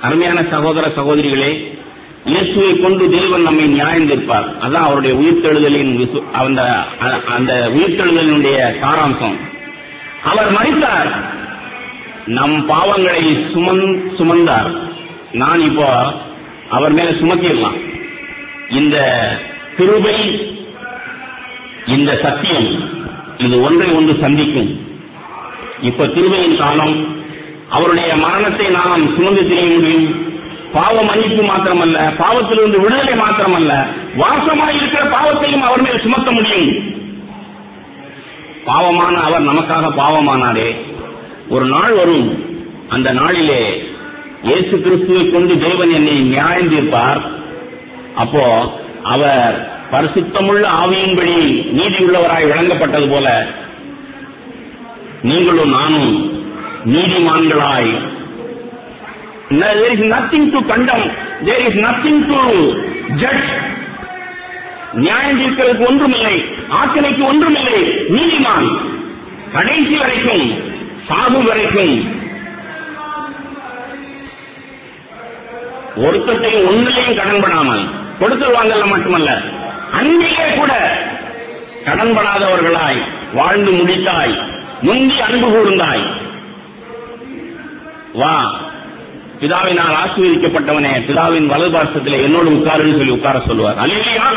அருமையான சகோதர சகோதரிகளே, இயேசுவை கொண்டு தேவன் நம்மை நியாயந்திருப்பார். அதான் அவருடைய உயிர்த்தெழுதலின் அந்த உயிர்த்தெழுதலினுடைய சாராம்சம். அவர் மரித்தார், நம் பாவங்களை சுமந்தார். நான் இப்போ அவர் மேல சுமத்திடலாம். இந்த கிருபை, இந்த சத்தியம், இது ஒன்றை ஒன்று சந்திக்கும். இப்ப கிருபையின் காலம். அவருடைய மரணத்தை நாம் சுமந்து தெரிய முடியும். பாவ மன்னிப்பு மாத்திரமல்ல, பாவத்திலிருந்து விடுதலை மாத்திரமல்ல, வாசமாயிருக்கிற பாவத்தையும் அவர் மேல் சுமத்த முடியும். பாவமான அவர் நமக்காக பாவமானாரே. ஒரு நாள் வரும், அந்த நாளிலே இயேசு கிறிஸ்துவை கொண்டு தேவன் என்னை நியாயம் தீர்ப்பார். அப்போ அவர் பரிசுத்தமுள்ள ஆவியின்படி நீதி உள்ளவராய் விளங்கப்பட்டது போல நீங்களும் நானும் நீதிமான்களாய். There is nothing to condemn, there is nothing to judge. நியாயம் தீர்க்கிறதுக்கு ஒன்றுமில்லை, ஆக்கினைக்கு ஒன்றுமில்லை. நீதிமான் கடைசி வரைக்கும், சாகு வரைக்கும். ஒருத்தையும் ஒன்றிலையும் கடன்படாமல், கொடுத்து வாங்கல மட்டுமல்ல, அன்பிலே கூட கடன்படாதவர்களாய் வாழ்ந்து முடித்தாய், முந்தி அன்பு கூர்ந்தாய். வா, பிதாவினால் ஆசீர்வதிக்கப்பட்டவனே, பிதாவின் வலது பார்சத்திலே என்னோடு உட்காருன்னு சொல்லி உட்கார சொல்லுவார். அல்லேலூயா.